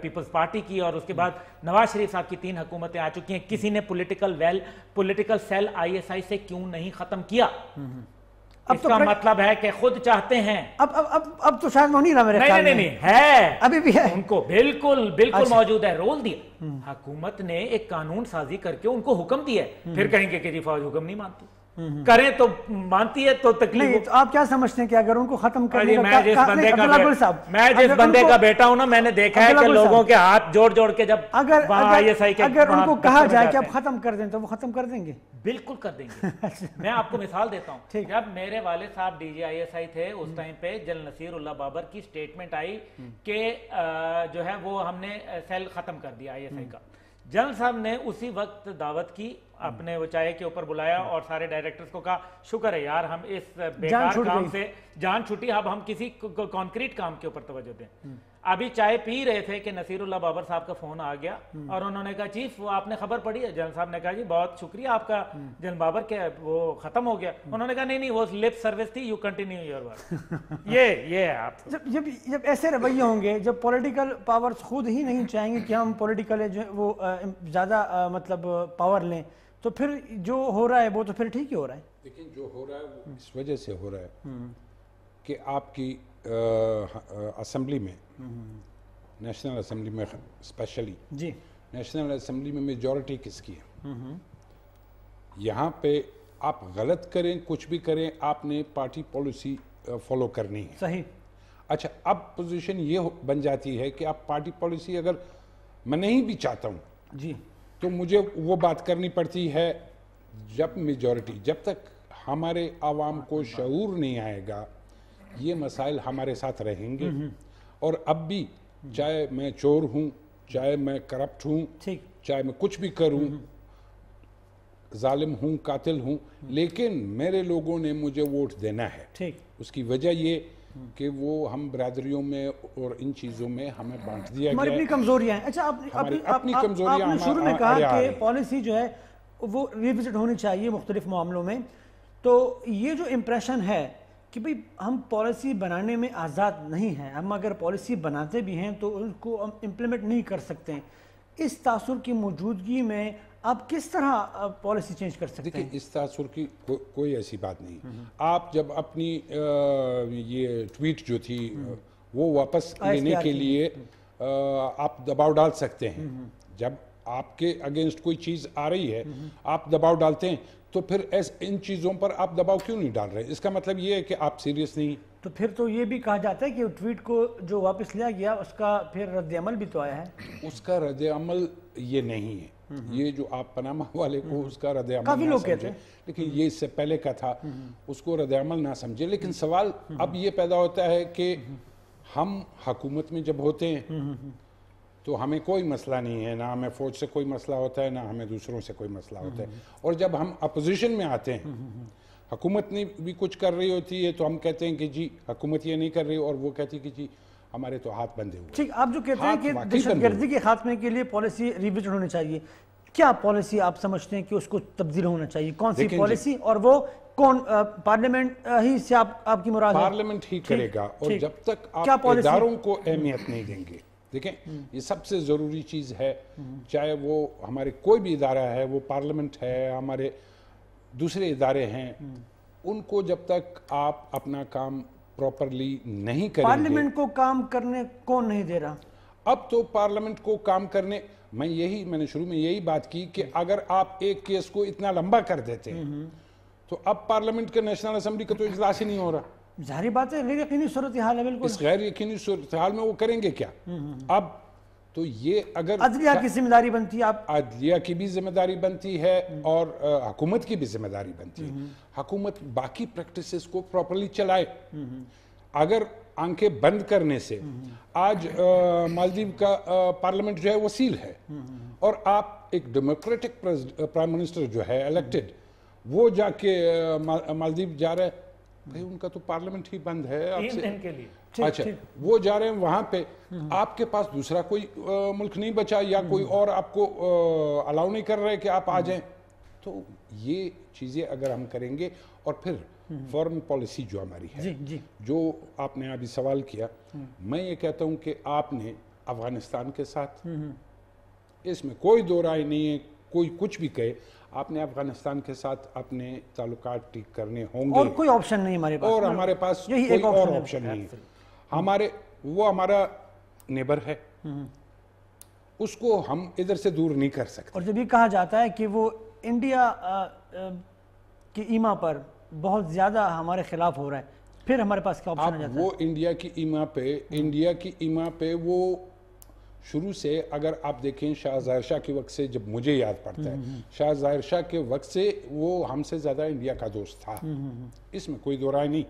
پیپلز پارٹی کی، اور اس کے بعد نواز شریف صاحب کی 3 حکومتیں آ چکی ہیں. کسی نے پولیٹیکل سیل ISI سے کیوں نہیں ختم کیا؟ اس کا مطلب ہے کہ خود چاہتے ہیں. اب تو شاید وہ نہیں رہا میرے خیال میں. نہیں ہے، ابھی بھی ہے ان کو بالکل موجود ہے. رول دیا حکومت نے، ایک قانون سازی کر کے ان کو حکم دیا ہے. پھر کہیں گے کہ جی فوج حکم نہیں مانتی، کریں تو مانتی ہے تو تکلیف. تو آپ کیا سمجھتے ہیں کہ اگر ان کو ختم کرنے کا، میں جس بندے کا بیٹا ہوں نا، میں نے دیکھا ہے کہ لوگوں کے ہاتھ جوڑ کے جب اگر ان کو کہا جائے کہ اب ختم کر دیں تو وہ ختم کر دیں گے. بالکل کر دیں گے. میں آپ کو مثال دیتا ہوں. جب میرے والد صاحب DG ISI تھے اس ٹائم پہ جنرل نصیر اللہ بابر کی سٹیٹمنٹ آئی کہ جو ہے وہ ہم نے سیل ختم کر دیا ISI کا. جنرل صاحب نے اسی وقت دعوت کی، اپنے وہ چائے کے اوپر بلایا اور سارے ڈائریکٹرز کو کہا شکر ہے یار ہم اس بیکار کام سے جان چھٹی، اب ہم کسی کانکریٹ کام کے اوپر توجہ دیں. ابھی چائے پی رہے تھے کہ نصیر اللہ بابر صاحب کا فون آ گیا اور انہوں نے کہا چیف وہ آپ نے خبر پڑھی ہے؟ جنرل صاحب نے کہا جی بہت شکریہ آپ کا جنرل بابر کے وہ ختم ہو گیا. انہوں نے کہا نہیں وہ لپ سروس تھی، یو کنٹینیو یور ورک. یہ ہے آپ جب ایسے رویے ہوں گے، جب پولیٹیکل پاورز خود ہی نہیں چاہیں گے کہ ہم پولیٹیکل جو وہ زیادہ مطلب پاور لیں، تو پھر جو ہو رہا ہے وہ تو پھر ٹھیک ہی ہو رہا ہے. لیکن جو ہو رہا ہے وہ اس وجہ سے ہو رہا ہے کہ آپ کی اسمبلی میں، نیشنل اسمبلی میں اسپیشلی نیشنل اسمبلی میں میجورٹی کس کی ہے؟ یہاں پہ آپ غلط کریں کچھ بھی کریں، آپ نے پارٹی پالیسی فالو کرنی ہے. صحیح. اچھا اب پوزیشن یہ بن جاتی ہے کہ آپ پارٹی پالیسی اگر میں نہیں بھی چاہتا ہوں تو مجھے وہ بات کرنی پڑتی ہے. جب میجورٹی، جب تک ہمارے عوام کو شعور نہیں آئے گا یہ مسائل ہمارے ساتھ رہیں گے. اور اب بھی چاہے میں چور ہوں، چاہے میں کرپٹ ہوں، چاہے میں کچھ بھی کروں، ظالم ہوں، قاتل ہوں، لیکن میرے لوگوں نے مجھے ووٹ دینا ہے. اس کی وجہ یہ کہ وہ ہم برادریوں میں اور ان چیزوں میں ہمیں بانٹ دیا گیا ہے. ہماری کمزوریاں ہیں. اچھا اپنی کمزوریاں آپ نے شروع میں کہا کہ پالیسی جو ہے وہ ریوزٹ ہونی چاہیے مختلف معاملوں میں. تو یہ جو امپریشن ہے کہ بھئی ہم پالیسی بنانے میں آزاد نہیں ہیں، ہم اگر پالیسی بناتے بھی ہیں تو اس کو ہم امپلیمنٹ نہیں کر سکتے ہیں، اس تاثر کی موجودگی میں آپ کس طرح پالیسی چینج کر سکتے ہیں؟ دیکھیں اس تاثر کی کوئی ایسی بات نہیں. آپ جب اپنی یہ ٹویٹ جو تھی وہ واپس لینے کے لیے آپ دباؤ ڈال سکتے ہیں. جب آپ کے اگینسٹ کوئی چیز آ رہی ہے آپ دباؤ ڈالتے ہیں، تو پھر ان چیزوں پر آپ دباؤ کیوں نہیں ڈال رہے؟ اس کا مطلب یہ ہے کہ آپ سیریس نہیں. تو پھر تو یہ بھی کہا جاتا ہے کہ ٹویٹ کو جو واپس لیا گیا اس کا پھر رد عمل بھی تو آیا ہے. اس کا رد عمل یہ نہیں ہے، یہ جو آپ پاناما والے کو اس کا رد عمل کافی لوگ کہتے ہیں، لیکن یہ اس سے پہلے کا تھا، اس کو رد عمل نہ سمجھے. لیکن سوال اب یہ پیدا ہوتا ہے کہ ہم حکومت میں جب ہوتے ہیں تو ہمیں کوئی مسئلہ نہیں ہے، نہ ہمیں فوج سے کوئی مسئلہ ہوتا ہے، نہ ہمیں دوسروں سے کوئی مسئلہ ہوتا ہے. اور جب ہم اپوزیشن میں آتے ہیں، حکومت نے بھی کچھ کر رہی ہوتی ہے تو ہم کہتے ہیں کہ جی حکومت یہ نہیں کر رہی، اور وہ کہتی کہ جی ہمارے تو ہاتھ بندھے ہوئے. ٹھیک. آپ جو کہتے ہیں کہ دہشت گردی کے خاتمے کے لیے پالیسی ریوزٹ ہونی چاہیے، کیا پالیسی آپ سمجھتے ہیں کہ اس کو تبدیل ہونا چاہیے؟ کون سی پالیسی؟ اور وہ کون پارلیمنٹ ہی سے آپ کی مراد ہے؟ پارلیمنٹ ہی کرے گا. اور جب تک آپ اداروں کو اہمیت نہیں دیں گے، دیکھیں یہ سب سے ضروری چیز ہے، چاہے وہ ہمارے کوئی بھی ادارہ ہے، وہ پارلیمنٹ ہے، ہمارے دوسرے ادارے ہیں، ان کو جب تک آپ اپنا کام پراپرلی نہیں کریں گے. پارلیمنٹ کو کام کرنے کون نہیں دے رہا؟ اب تو پارلیمنٹ کو کام کرنے، میں نے شروع میں یہی بات کی کہ اگر آپ ایک کیس کو اتنا لمبا کر دیتے ہیں تو اب پارلیمنٹ کے نیشنل اسمبلی کا تو اجلاس ہی نہیں ہو رہا. ظاہری بات ہے، غیر یقینی صورتحال ہے. بالکل اس غیر یقینی صورتحال میں وہ کریں گے کیا؟ اب تو یہ اگر عدلیہ کی ذمہ داری بنتی ہے، عدلیہ کی بھی ذمہ داری بنتی ہے اور حکومت کی بھی ذمہ داری بنتی ہے. حکومت باقی پریکٹسز کو پراپرلی چلائے. اگر آنکھیں بند کرنے سے آج مالدیو کا پارلیمنٹ جو ہے وہ سیل ہے، اور آپ ایک ڈیموکریٹک پرائم منسٹر جو ہے الیکٹڈ، وہ جا کے مالدیو جا رہا ہے، بھائی ان کا تو پارلیمنٹ ہی بند ہے 3 دن کے لیے. اچھا وہ جا رہے ہیں وہاں پہ, آپ کے پاس دوسرا کوئی ملک نہیں بچا یا کوئی اور آپ کو الاؤ نہیں کر رہے کہ آپ آ جائیں. تو یہ چیزیں اگر ہم کریں گے, اور پھر فورن پالیسی جو ہماری ہے, جو آپ نے ابھی سوال کیا, میں یہ کہتا ہوں کہ آپ نے افغانستان کے ساتھ, اس میں کوئی دو رائے نہیں ہے, کوئی کچھ بھی کہے, آپ نے افغانستان کے ساتھ اپنے تعلقات ٹھیک کرنے ہوں گے, اور کوئی آپشن نہیں ہمارے پاس, اور ہمارے پاس کوئی اور آپشن نہیں ہے. وہ ہمارا نیبر ہے, اس کو ہم ادھر سے دور نہیں کر سکتے. اور جب یہ کہا جاتا ہے کہ وہ انڈیا کی ایما پر بہت زیادہ ہمارے خلاف ہو رہا ہے, پھر ہمارے پاس کیا آپشن آ جاتا ہے؟ وہ انڈیا کی ایما پہ وہ شروع سے, اگر آپ دیکھیں شاہ ظاہر شاہ کے وقت سے, جب مجھے یاد پڑتا ہے, شاہ ظاہر شاہ کے وقت سے وہ ہم سے زیادہ انڈیا کا دوست تھا, اس میں کوئی دو رائے نہیں.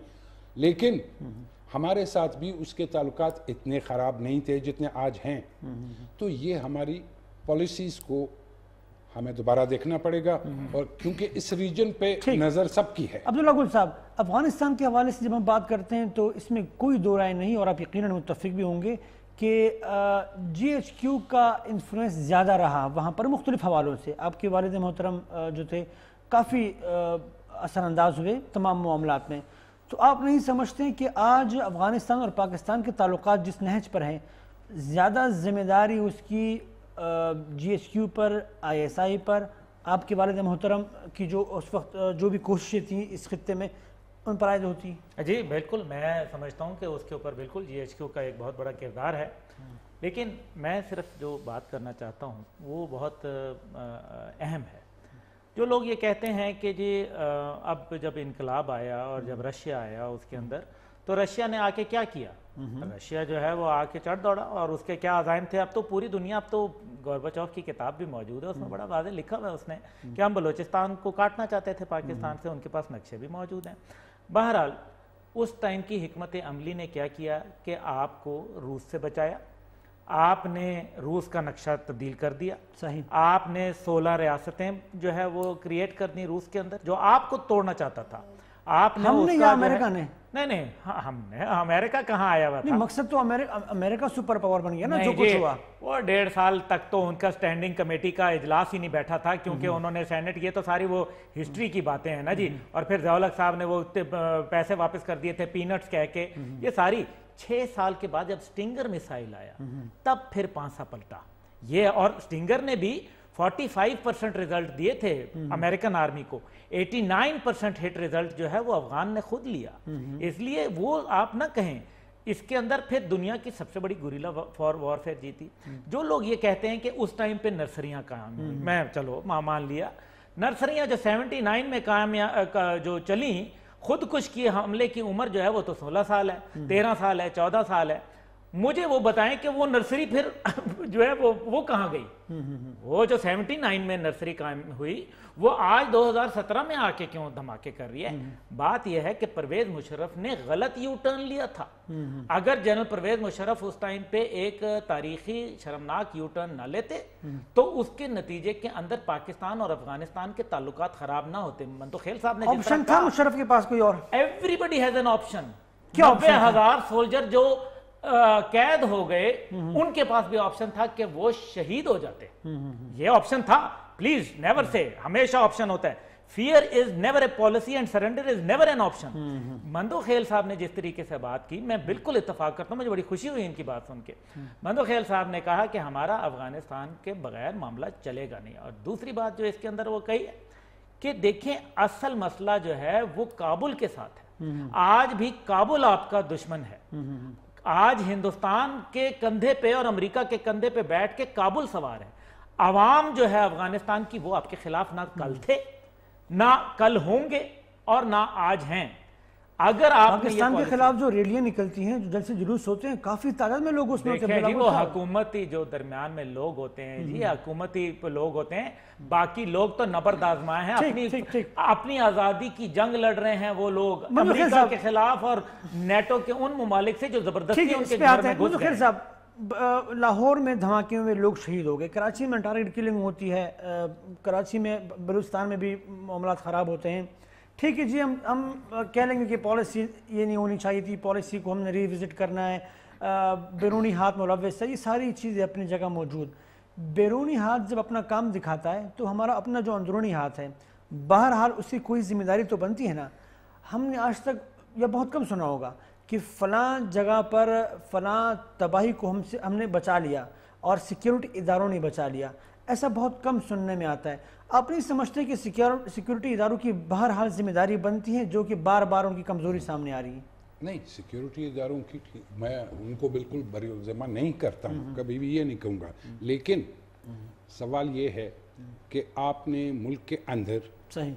لیکن ہمارے ساتھ بھی اس کے تعلقات اتنے خراب نہیں تھے جتنے آج ہیں. تو یہ ہماری پالیسیز کو ہمیں دوبارہ دیکھنا پڑے گا, اور کیونکہ اس ریجن پہ نظر سب کی ہے. عبداللہ گل صاحب, افغانستان کے حوالے سے جب ہم بات کرتے ہیں تو اس میں کوئی دو رائے نہیں, اور آپ یقیناً متفق بھی ہوں گے کہ جی ایچ کیو کا انفلوئنس زیادہ رہا وہاں پر مختلف حوالوں سے. آپ کے والد محترم جو تھے کافی اثر انداز ہوئے تمام معاملات میں. تو آپ نہیں سمجھتے کہ آج افغانستان اور پاکستان کے تعلقات جس نہج پر ہیں, زیادہ ذمہ داری اس کی G H Q per, I S I پر, آپ کے والد محترم کی جو اس وقت جو بھی کوششیں تھیں اس خطے میں, ان پر عائد ہوتی؟ جی بالکل, میں سمجھتا ہوں کہ اس کے اوپر بالکل جی ایچ کیو کا ایک بہت بڑا کردار ہے. لیکن میں صرف جو بات کرنا چاہتا ہوں وہ بہت اہم ہے. جو لوگ یہ کہتے ہیں کہ جی اب جب انقلاب آیا اور جب رشیا آیا اس کے اندر, تو رشیا نے آ کے کیا کیا؟ رشیا جو ہے وہ آ کے چڑھ دوڑا, اور اس کے کیا عزائم تھے. اب تو پوری دنیا, اب تو گورباچوف کی کتاب بھی موجود ہے, اس میں بڑا واضح لکھا ہوا ہے اس نے کہ ہم بلوچستان کو کاٹنا چاہتے تھے پاکستان سے, ان کے پاس نقشے بھی موجود ہیں. بہرحال اس ٹائم کی حکمت عملی نے کیا کیا کہ آپ کو روس سے بچایا, آپ نے روس کا نقشہ تبدیل کر دیا, صحیح, آپ نے 16 ریاستیں جو ہے وہ کریٹ کر دی روس کے اندر, جو آپ کو توڑنا چاہتا تھا. آپ نے ہم نے یا امریکہ نے؟ نہیں, ہم نے. امریکہ کہاں آیا ہوا تھا؟ مقصد تو امریکہ سپر پاور بن گیا نا جو کچھ ہوا. وہ 1.5 سال تک تو ان کا سٹینڈنگ کمیٹی کا اجلاس ہی نہیں بیٹھا تھا, کیونکہ انہوں نے سینٹ, یہ تو ساری وہ ہسٹری کی باتیں ہیں نا جی. اور پھر ضیاء الحق صاحب نے وہ پیسے واپس کر دیے تھے پینٹس کہہ کے. یہ ساری 6 سال کے بعد جب سٹنگر میسائل آیا تب پھر پانسا پلٹا یہ. اور سٹنگر نے بھی 45% ریزلٹ دیے تھے امریکن آرمی کو, 89% ہٹ ریزلٹ جو ہے وہ افغان نے خود لیا. اس لیے وہ آپ نہ کہیں, اس کے اندر پھر دنیا کی سب سے بڑی گوریلا وارفیئر جیتی. جو لوگ یہ کہتے ہیں کہ اس ٹائم پہ نرسریاں قائم ہوئی, میں چلو مان لیا, نرسریاں جو 79 میں قائم جو چلیں, خودکش کی حملے کی عمر جو ہے وہ تو 16 سال ہے, 13 سال ہے, 14 سال ہے. مجھے وہ بتائیں کہ وہ نرسری پھر جو ہے وہ کہاں گئی؟ وہ جو 79 میں نرسری قائم ہوئی وہ آج 2017 میں آ کے کیوں دھماکے کر رہی ہے؟ بات یہ ہے کہ پرویز مشرف نے غلط یو ٹرن لیا تھا. اگر جنرل پرویز مشرف اس ٹائم پہ ایک تاریخی شرمناک یو ٹرن نہ لیتے تو اس کے نتیجے کے اندر پاکستان اور افغانستان کے تعلقات خراب نہ ہوتے. منتخیل صاحب نے آپشن تھا مشرف کے پاس کوئی اور؟ Everybody has an option. کیا 90,000 سولجر جو قید ہو گئے, ان کے پاس بھی آپشن تھا کہ وہ شہید ہو جاتے. یہ آپشن تھا. پلیز نیور سے, ہمیشہ آپشن ہوتا ہے. Fear is never a policy and surrender is never an option. منتخیل صاحب نے جس طریقے سے بات کی میں بالکل اتفاق کرتا ہوں, مجھے بڑی خوشی ہوئی ان کی بات سن کے. منتخیل صاحب نے کہا کہ ہمارا افغانستان کے بغیر معاملہ چلے گا نہیں. اور دوسری بات جو اس کے اندر وہ کہی ہے کہ دیکھیں اصل مسئلہ جو ہے وہ کابل کے ساتھ ہے. آج بھی کابل آپ کا دشمن ہے. آج ہندوستان کے کندھے پہ اور امریکہ کے کندھے پہ بیٹھ کے کابل سوار ہے. عوام جو ہے افغانستان کی وہ آپ کے خلاف نہ کل تھے, نہ کل ہوں گے, اور نہ آج ہیں. اگر آپ پاکستان کے خلاف جو ریلیاں نکلتی ہیں, جو جلسے جلوس ہوتے ہیں, کافی تعداد میں لوگ اس میں دیکھیں جی, وہ حکومتی جو درمیان میں لوگ ہوتے ہیں جی, حکومتی لوگ ہوتے ہیں. باقی لوگ تو نبرد آزمائے ہیں, اپنی آزادی کی جنگ لڑ رہے ہیں. وہ لوگ امریکہ کے خلاف اور نیٹو کے ان ممالک سے جو زبردستی ان کے گھر میں گھس گئے. صاحب, لاہور میں دھماکوں میں لوگ شہید ہو گئے, کراچی میں ٹارگٹ کلنگ ہوتی ہے, کراچی میں بلوچستان میں بھی معاملات خراب ہوتے ہیں. ٹھیک ہے جی، ہم کہہ لیں گے کہ پالیسی یہ نہیں ہونی چاہیے تھی، پالیسی کو ہم نے ریوزٹ کرنا ہے، بیرونی ہاتھ ملوث ہے، یہ ساری چیزیں اپنی جگہ موجود. بیرونی ہاتھ جب اپنا کام دکھاتا ہے تو ہمارا اپنا جو اندرونی ہاتھ ہے بہرحال اس کی کوئی ذمہ داری تو بنتی ہے نا. ہم نے آج تک یا بہت کم سنا ہوگا کہ فلاں جگہ پر فلاں تباہی کو ہم نے بچا لیا اور سیکیورٹی اداروں نے بچا لیا. ایسا بہت کم سننے میں آتا ہے. آپ نہیں سمجھتے کہ سیکیورٹی اداروں کی بہرحال ذمہ داری بنتی ہے جو کہ بار بار ان کی کمزوری سامنے آ رہی ہے؟ نہیں، سیکیورٹی اداروں کی میں ان کو بالکل بری ذمہ نہیں کرتا ہوں، کبھی بھی یہ نہیں کہوں گا، لیکن سوال یہ ہے کہ آپ نے ملک کے اندر صحیح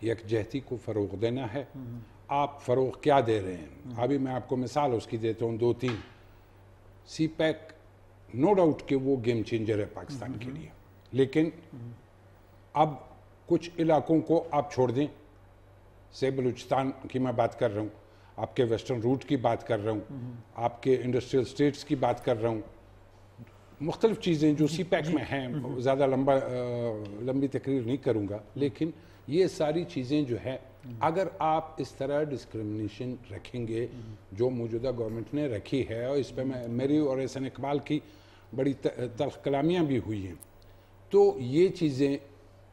یکجہتی کو فروغ دینا ہے. آپ فروغ کیا دے رہے ہیں؟ ابھی میں آپ کو مثال اس کی دیتا ہوں 2-3. سی پیک نو ڈاؤٹ کہ وہ گیم چینجر ہے پاکستان کے لیے، لیکن اب کچھ علاقوں کو آپ چھوڑ دیں. سے بلوچستان کی میں بات کر رہا ہوں، آپ کے ویسٹرن روٹ کی بات کر رہا ہوں، آپ کے انڈسٹریل اسٹیٹس کی بات کر رہا ہوں، مختلف چیزیں جو سی پیک میں ہیں. زیادہ لمبی تقریر نہیں کروں گا، لیکن یہ ساری چیزیں جو ہے اگر آپ اس طرح ڈسکرمنیشن رکھیں گے جو موجودہ گورنمنٹ نے رکھی ہے، اور اس پہ میری اور احسن اقبال کی بڑی تلخ کلامیاں بھی ہوئی ہیں، تو یہ چیزیں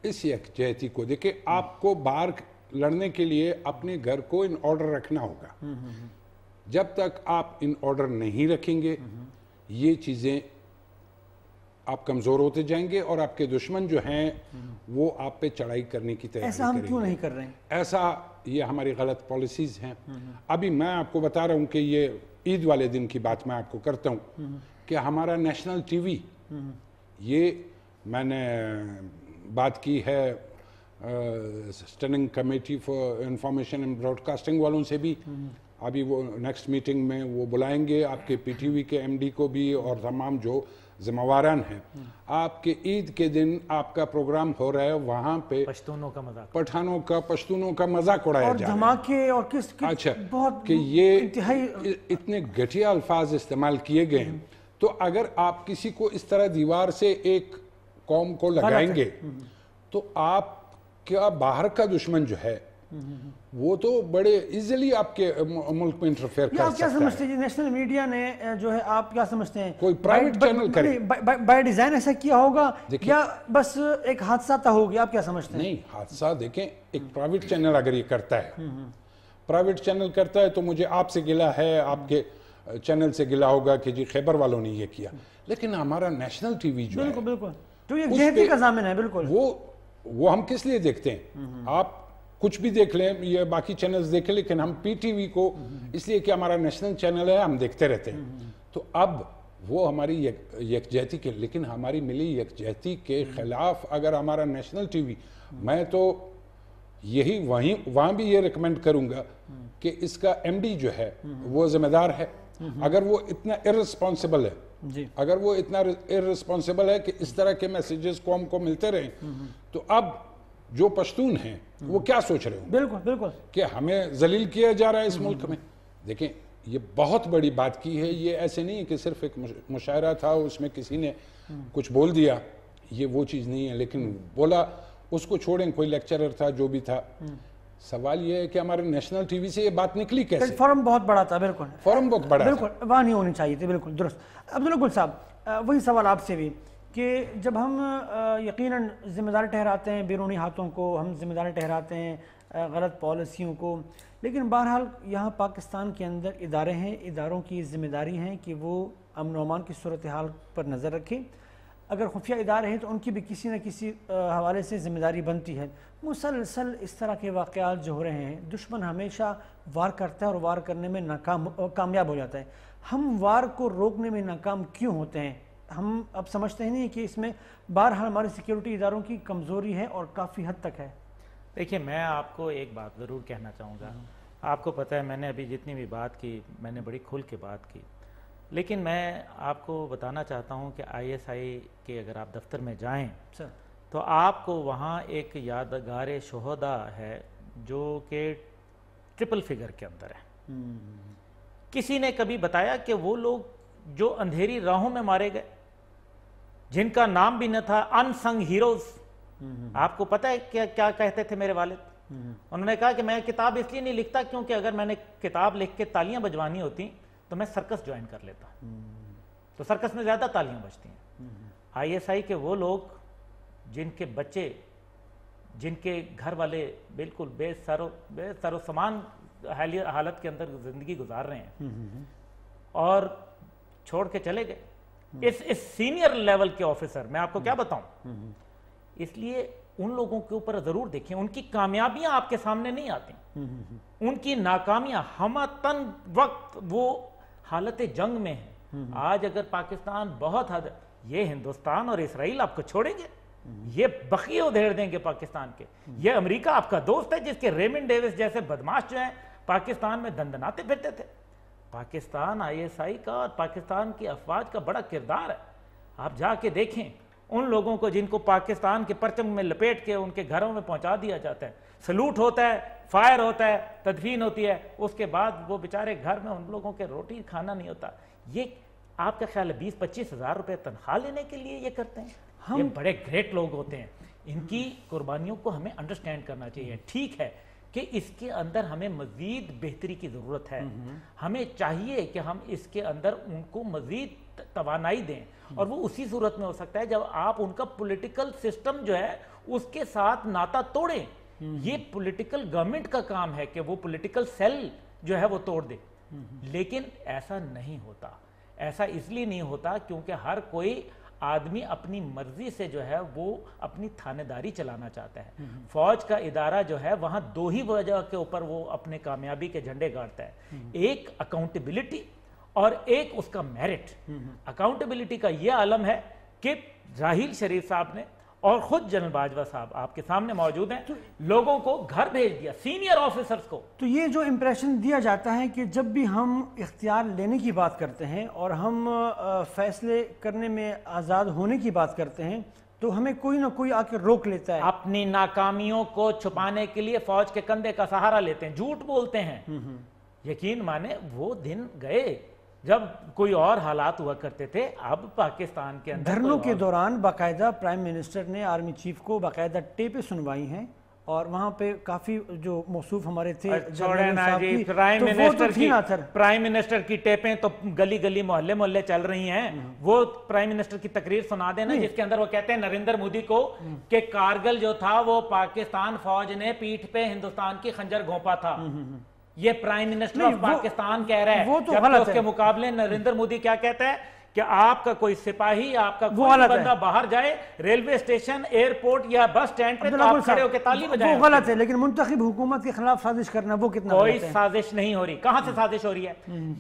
اس یکجہتی کو دیکھیں. آپ کو باہر لڑنے کے لیے اپنے گھر کو ان آرڈر رکھنا ہوگا. جب تک آپ ان آرڈر نہیں رکھیں گے یہ چیزیں آپ کمزور ہوتے جائیں گے اور آپ کے دشمن جو ہیں وہ آپ پہ چڑھائی کرنے کی تیاری کریں گے. ایسا ہم کیوں نہیں کر رہے ہیں؟ ایسا یہ ہماری غلط پالیسیز ہیں. ابھی میں آپ کو بتا رہا ہوں کہ یہ عید والے دن کی بات میں آپ کو کرتا ہوں کہ ہمارا نیشنل ٹی وی، یہ میں نے بات کی ہے standing committee for information and broadcasting والوں سے بھی. ابھی وہ نیکسٹ میٹنگ میں وہ بلائیں گے آپ کے پی ٹی وی کے ایم ڈی کو بھی اور تمام جو ذمہ واران ہیں. آپ کے عید کے دن آپ کا پروگرام ہو رہا ہے، وہاں پہ پشتونوں کا مذاق، پشتونوں کا مذاق اڑایا جا رہا ہے، دھماکے اور اچھا بہت کہ یہ اتنے گھٹیا الفاظ استعمال کیے گئے ہیں. تو اگر آپ کسی کو اس طرح دیوار سے ایک قوم کو لگائیں گے تو آپ کیا باہر کا دشمن جو ہے وہ تو بڑے ایزیلی آپ کے ملک میں انٹرفیئر کر سکتا ہے. آپ کیا سمجھتے ہیں نیشنل میڈیا نے جو ہے، آپ کیا سمجھتے ہیں کوئی پرائیویٹ چینل کرے بائی ڈیزائن ایسا کیا ہوگا یا بس ایک حادثہ تھا ہو گیا؟ آپ کیا سمجھتے ہیں؟ نہیں، حادثہ دیکھیں، ایک پرائیویٹ چینل اگر یہ کرتا ہے، پرائیویٹ چینل کرتا ہے تو مجھے آپ سے گلہ ہے، آپ کے چینل سے گلہ ہوگا کہ جی خیبر والوں نے یہ کیا. لیکن ہمارا نیشنل ٹی وی جو ہے بالکل تو یہ یکجہتی کا ضامن ہے. بالکل وہ ہم کس لیے دیکھتے ہیں؟ آپ کچھ بھی دیکھ لیں، یہ باقی چینلز دیکھیں، لیکن ہم پی ٹی وی کو اس لیے کہ ہمارا نیشنل چینل ہے ہم دیکھتے رہتے ہیں. تو اب وہ ہماری یکجہتی کے، لیکن ہماری ملی یکجہتی کے خلاف اگر ہمارا نیشنل ٹی وی، میں تو یہی وہاں بھی یہ ریکمینڈ کروں گا کہ اس کا ایم ڈی جو ہے وہ ذمہ دار ہے. اگر وہ اتنا ارسپانسبل ہے، اگر وہ اتنا ارسپانسبل ہے کہ اس طرح کے میسیجز قوم کو ملتے رہیں، تو اب جو پشتون ہیں وہ کیا سوچ رہے ہوں؟ بالکل کہ ہمیں ذلیل کیا جا رہا ہے اس ملک میں. دیکھیں یہ بہت بڑی بات کی ہے. یہ ایسے نہیں ہے کہ صرف ایک مشاعرہ تھا، اس میں کسی نے کچھ بول دیا، یہ وہ چیز نہیں ہے. لیکن بولا اس کو چھوڑیں، کوئی لیکچرر تھا، جو بھی تھا. سوال یہ ہے کہ ہمارے نیشنل ٹی وی سے یہ بات نکلی کیسے؟ فورم بہت بڑا تھا. بالکل فورم بہت بڑا، بالکل وہاں نہیں ہونی چاہیے تھی. بالکل درست. عبداللہ گل صاحب، وہی سوال آپ سے بھی کہ جب ہم یقیناً ذمہ دار ٹھہراتے ہیں بیرونی ہاتھوں کو، ہم ذمہ دار ٹھہراتے ہیں غلط پالیسیوں کو، لیکن بہرحال یہاں پاکستان کے اندر ادارے ہیں، اداروں کی ذمہ داری ہیں کہ وہ امن و امان کی صورتحال پر نظر رکھیں. اگر خفیہ ادارے ہیں تو ان کی بھی کسی نہ کسی حوالے سے ذمہ داری بنتی ہے. مسلسل اس طرح کے واقعات جو ہو رہے ہیں، دشمن ہمیشہ وار کرتا ہے اور وار کرنے میں کامیاب ہو جاتا ہے. ہم وار کو روکنے میں ناکام کیوں ہوتے ہیں؟ ہم اب سمجھتے ہیں نہیں کہ اس میں بہرحال ہمارے سیکیورٹی اداروں کی کمزوری ہے اور کافی حد تک ہے. دیکھیے میں آپ کو ایک بات ضرور کہنا چاہوں گا. آپ کو پتہ ہے میں نے ابھی جتنی بھی بات کی میں نے بڑی کھل کے بات کی، لیکن میں آپ کو بتانا چاہتا ہوں کہ آئی ایس آئی کے اگر آپ دفتر میں جائیں تو آپ کو وہاں ایک یادگار شہداء ہے جو کہ ٹرپل فگر کے اندر ہے. کسی نے کبھی بتایا کہ وہ لوگ جو اندھیری راہوں میں مارے گئے، جن کا نام بھی نہ تھا، ان سنگ ہیروز، آپ کو پتہ ہے کیا کہتے تھے میرے والد؟ انہوں نے کہا کہ میں کتاب اس لیے نہیں لکھتا کیونکہ اگر میں نے کتاب لکھ کے تالیاں بجوانی ہوتی تو میں سرکس جوائن کر لیتا، تو سرکس میں زیادہ تالیاں بجتی ہیں۔ آئی ایس آئی کے وہ لوگ جن کے بچے، جن کے گھر والے بالکل بے سر و سامان حالت کے اندر زندگی گزار رہے ہیں اور چھوڑ کے چلے گئے، اس سینئر لیول کے آفیسر، میں آپ کو کیا بتاؤں، اس لیے ان لوگوں کے اوپر ضرور دیکھیں، ان کی کامیابیاں آپ کے سامنے نہیں آتی، ان کی ناکامیاں ہمتن وقت وہ حالت جنگ میں ہیں۔ آج اگر پاکستان بہت حد، یہ ہندوستان اور اسرائیل آپ کو چھوڑیں گے، یہ بقیے ادھیڑ دیں گے پاکستان کے، یہ امریکہ آپ کا دوست ہے جس کے ریمنڈ ڈیوس جیسے بدماش جو ہیں پاکستان میں دندناتے پھرتے تھے۔ پاکستان آئی ایس آئی کا اور پاکستان کی افواج کا بڑا کردار ہے، آپ جا کے دیکھیں ان لوگوں کو جن کو پاکستان کے پرچم میں لپیٹ کے ان کے گھروں میں پہنچا دیا جاتا ہے، سلوٹ ہوتا ہے، فائر ہوتا ہے، تدفین ہوتی ہے، اس کے بعد وہ بیچارے گھر میں ان لوگوں کے روٹی کھانا نہیں ہوتا۔ یہ آپ کا خیال ہے 20-25 ہزار روپے تنخواہ لینے کے لیے یہ کرتے ہیں؟ یہ بڑے گریٹ لوگ ہوتے ہیں، ان کی قربانیوں کو ہمیں انڈرسٹینڈ کرنا چاہیے۔ ٹھیک ہے کہ اس کے اندر ہمیں مزید بہتری کی ضرورت ہے، ہمیں چاہیے کہ ہم اس کے اندر ان کو مزید توانائی دیں، اور وہ اسی صورت میں ہو سکتا ہے جب آپ ان کا پولیٹیکل سسٹم جو ہے اس کے ساتھ ناتا توڑیں۔ یہ پولیٹیکل گورنمنٹ کا کام ہے کہ وہ پولیٹیکل سیل جو ہے وہ توڑ دے، لیکن ایسا نہیں ہوتا۔ ایسا اس لیے نہیں ہوتا کیونکہ ہر کوئی آدمی اپنی مرضی سے جو ہے وہ اپنی تھانے داری چلانا چاہتا ہے۔ فوج کا ادارہ جو ہے وہاں دو ہی وجہ کے اوپر وہ اپنے کامیابی کے جھنڈے گاڑتا ہے، ایک اکاؤنٹیبلٹی اور ایک اس کا میرٹ۔ اکاؤنٹیبلٹی کا یہ عالم ہے کہ راحیل شریف صاحب نے اور خود جنرل باجوہ صاحب آپ کے سامنے موجود ہیں، لوگوں کو گھر بھیج دیا، سینئر آفیسرز کو۔ تو یہ جو امپریشن دیا جاتا ہے کہ جب بھی ہم اختیار لینے کی بات کرتے ہیں اور ہم فیصلے کرنے میں آزاد ہونے کی بات کرتے ہیں تو ہمیں کوئی نہ کوئی آ کے روک لیتا ہے۔ اپنی ناکامیوں کو چھپانے کے لیے فوج کے کندھے کا سہارا لیتے ہیں، جھوٹ بولتے ہیں۔ یقین مانے وہ دن گئے جب کوئی اور حالات ہوا کرتے تھے، اب پاکستان کے اندر دھرنوں کے دوران باقاعدہ پرائم منسٹر نے آرمی چیف کو باقاعدہ ٹیپیں سنوائی ہیں، اور وہاں پہ کافی جو موصوف ہمارے تھے پرائم منسٹر کی ٹیپیں تو گلی گلی محلے محلے چل رہی ہیں۔ وہ پرائم منسٹر کی تقریر سنا دینا جس کے اندر وہ کہتے ہیں نریندر مودی کو کہ کارگل جو تھا وہ پاکستان فوج نے پیٹھ پہ ہندوستان کی خنجر گھونپا تھا، یہ پرائم منسٹر آف پاکستان کہہ رہا ہے، جبکہ اس کے مقابلے نریندر مودی کیا کہتا ہے کہ آپ کا کوئی سپاہی، آپ کا کوئی بندہ باہر جائے ریلوے اسٹیشن، ایئرپورٹ یا بس سٹینڈ پہ تو آپ کھڑے ہو کے تالی بجائیں۔ وہ غلط ہے، لیکن منتخب حکومت کے خلاف سازش کرنا وہ کتنا کوئی سازش نہیں ہو رہی۔ کہاں سے سازش ہو رہی ہے؟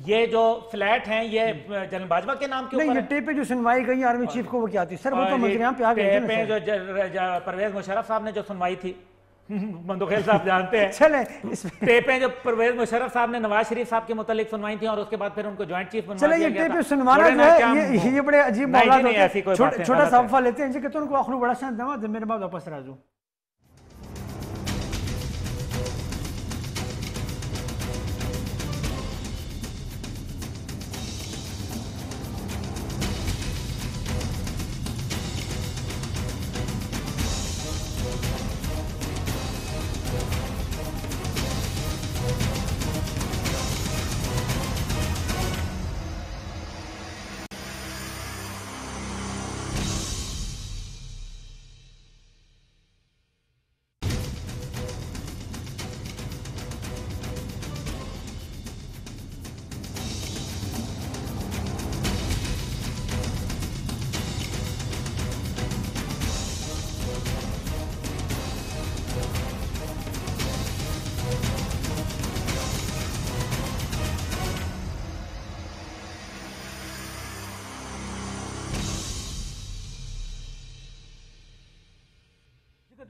یہ جو فلیٹ ہیں یہ جنرل باجوہ کے نام کے اوپر، یہ ٹیپیں جو سنوائی گئی آرمی چیف کو وہ کیا تھی سر؟ وہ تو منظریاں پہ آ گئے تھے، ٹیپیں جو پرویز مشرف صاحب نے جو سنوائی تھی، مندوخیل صاحب جانتے ہیں، چلیں ٹیپیں جو پرویز مشرف صاحب نے نواز شریف صاحب کے متعلق سنوائی تھیں اور اس کے بعد پھر ان کو جوائنٹ چیف بنوا دیا گیا تھا۔ چلیں یہ ٹیپیں سنوانا جو ہے یہ بڑے عجیب معاملات ہوتے ہیں۔ چھوٹا سا وقفہ لیتے ہیں جی، کہ ان کو آخر بڑا شان دما دے میرے بعد واپس راجو۔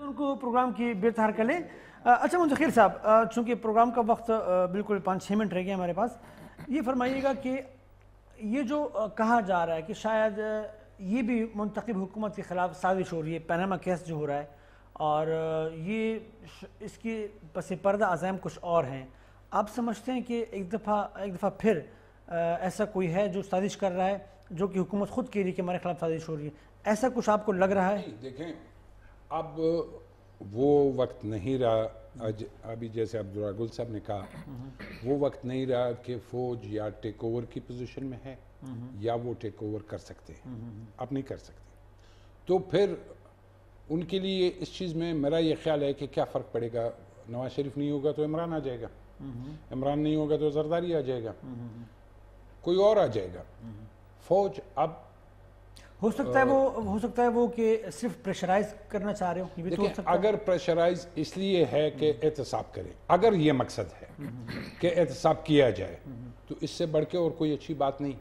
ان کو پروگرام کی بہتر کریں۔ اچھا منتخب صاحب، چونکہ پروگرام کا وقت بالکل 5-6 منٹ رہ گیا ہمارے پاس، یہ فرمائیے گا کہ یہ جو کہا جا رہا ہے کہ شاید یہ بھی منتخب حکومت کے خلاف سازش ہو رہی ہے، پیناما کیس جو ہو رہا ہے، اور یہ اس کے پس پردہ عزائم کچھ اور ہیں، آپ سمجھتے ہیں کہ ایک دفعہ پھر ایسا کوئی ہے جو سازش کر رہا ہے، جو کہ حکومت خود کہہ رہی ہے کہ ہمارے خلاف سازش ہو رہی ہے؟ ایسا کچھ آپ کو لگ رہا ہے؟ دیکھیں اب وہ وقت نہیں رہا ابھی جیسے عبدالراغل صاحب نے کہا وہ وقت نہیں رہا کہ فوج یا ٹیک اوور کی پوزیشن میں ہے یا وہ ٹیک اوور کر سکتے ہیں، اب نہیں کر سکتے. تو پھر ان کے لیے اس چیز میں میرا یہ خیال ہے کہ کیا فرق پڑے گا، نواز شریف نہیں ہوگا تو عمران آ جائے گا، عمران نہیں ہوگا تو زرداری آ جائے گا، کوئی اور آ جائے گا. فوج اب ہو سکتا ہے وہ کہ صرف پریشرائز کرنا چاہ رہے ہو. دیکھیں اگر پریشرائز اس لیے ہے کہ احتساب کریں، اگر یہ مقصد ہے کہ احتساب کیا جائے تو اس سے بڑھ کے اور کوئی اچھی بات نہیں.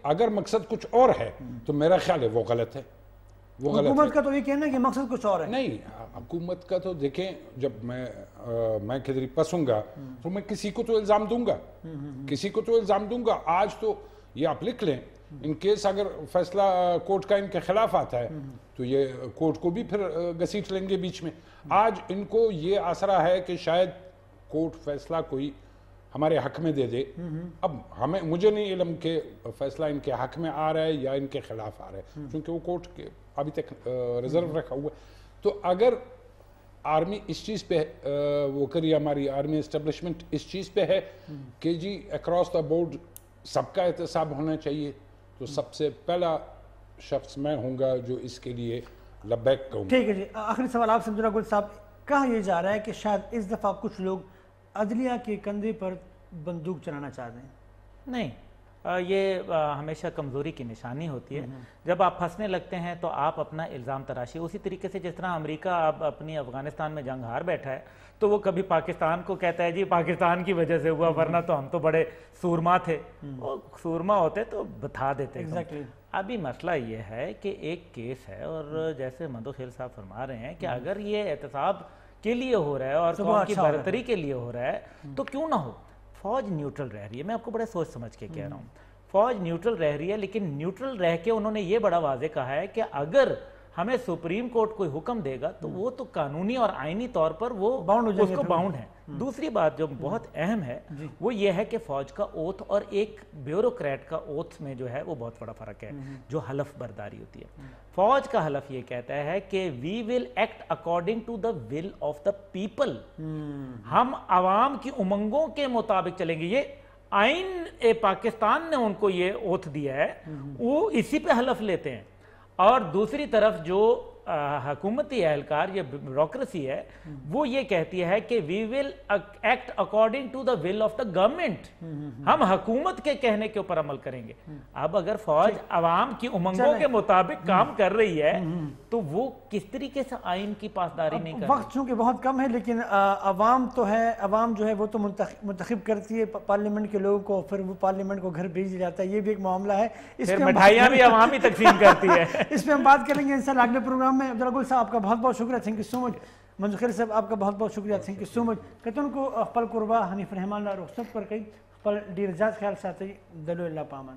اگر مقصد کچھ اور ہے تو میرا خیال ہے وہ غلط ہے. حکومت کا تو یہ کہنا ہے کہ مقصد کچھ اور ہے. نہیں، حکومت کا تو دیکھیں، جب میں کدھر پسوں گا تو میں کسی کو تو الزام دوں گا. آج تو یہ آپ لکھ لیں، ان کیس اگر فیصلہ کورٹ کا ان کے خلاف آتا ہے تو یہ کورٹ کو بھی پھر گھسیٹ لیں گے بیچ میں. آج ان کو یہ آسرا ہے کہ شاید کورٹ فیصلہ کوئی ہمارے حق میں دے دے. اب مجھے نہیں علم کہ فیصلہ ان کے حق میں آ رہا ہے یا ان کے خلاف آ رہا ہے، کیونکہ وہ کورٹ کے ابھی تک ریزرو رکھا ہوا ہے. تو اگر آرمی اس چیز پہ وہ کری، ہماری آرمی اسٹیبلشمنٹ اس چیز پہ ہے کہ جی اکراس دا بورڈ سب کا احتساب ہونا چاہیے، تو سب سے پہلا شخص میں ہوں گا جو اس کے لیے لبیک کہوں. ٹھیک ہے جی. آخری سوال آپ سے عبدالراغل صاحب، کہا یہ جا رہا ہے کہ شاید اس دفعہ کچھ لوگ عدلیہ کے کندھے پر بندوق چلانا چاہتے ہیں. نہیں، یہ ہمیشہ کمزوری کی نشانی ہوتی ہے. جب آپ پھنسنے لگتے ہیں تو آپ اپنا الزام تراشی، اسی طریقے سے جس طرح امریکہ اب اپنی افغانستان میں جنگ ہار بیٹھا ہے تو وہ کبھی پاکستان کو کہتا ہے جی پاکستان کی وجہ سے ہوا، ورنہ تو ہم تو بڑے سورما تھے. وہ سورما ہوتے تو بتا دیتے. ابھی مسئلہ یہ ہے کہ ایک کیس ہے، اور جیسے مدوخیل صاحب فرما رہے ہیں کہ اگر یہ احتساب کے لیے ہو رہا ہے اور قوم کی برتری کے لیے ہو رہا ہے تو کیوں نہ ہو. فوج نیوٹرل رہ رہی ہے، میں آپ کو بڑے سوچ سمجھ کے کہہ رہا ہوں. فوج نیوٹرل رہ رہی ہے، لیکن نیوٹرل رہ کے انہوں نے یہ بڑا واضح کہا ہے کہ اگر ہمیں سپریم کورٹ کوئی حکم دے گا تو وہ تو قانونی اور آئینی طور پر وہ اس کو باؤنڈ ہے. دوسری بات جو بہت اہم ہے وہ یہ ہے کہ فوج کا اوتھ اور ایک بیوروکریٹ کا اوتھ میں جو ہے وہ بہت بڑا فرق ہے، جو حلف برداری ہوتی ہے. فوج کا حلف یہ کہتا ہے کہ we will act according to the will of the people, ہم عوام کی امنگوں کے مطابق چلیں گے. یہ آئین پاکستان نے ان کو یہ اوتھ دیا ہے، وہ اسی پہ حلف لیتے ہیں. اور دوسری طرف جو حکومتی اہلکار یا بیوروکریسی ہے وہ یہ کہتی ہے کہ we will act according to the will of the government, ہم حکومت کے کہنے کے اوپر عمل کریں گے. اب اگر فوج عوام کی امنگوں کے مطابق کام کر رہی ہے تو وہ کس طریقے سے آئین کی پاسداری نہیں کر رہی. وقت چونکہ بہت کم ہے، لیکن عوام تو ہے، عوام جو ہے وہ تو منتخب کرتی ہے پارلیمنٹ کے لوگوں کو، پھر وہ پارلیمنٹ کو گھر بھیج جاتا ہے. یہ بھی ایک معاملہ ہے. پھر مٹھائیاں بھی عوام ہی تقسیم کرتی ہے. اس پہ ہم بات کریں گے انشاءاللہ اگلے پروگرام میں. عبدالراغل صاحب آپ کا بہت بہت شکریہ، تھینک یو سو مچ. منظور صاحب آپ کا بہت بہت شکریہ، تھینک یو سو مچ. کتن کو پل قربا حنیف رحمان رخصت پر کئی پل ڈیر جات خیال ساتھی دلو اللہ پامن.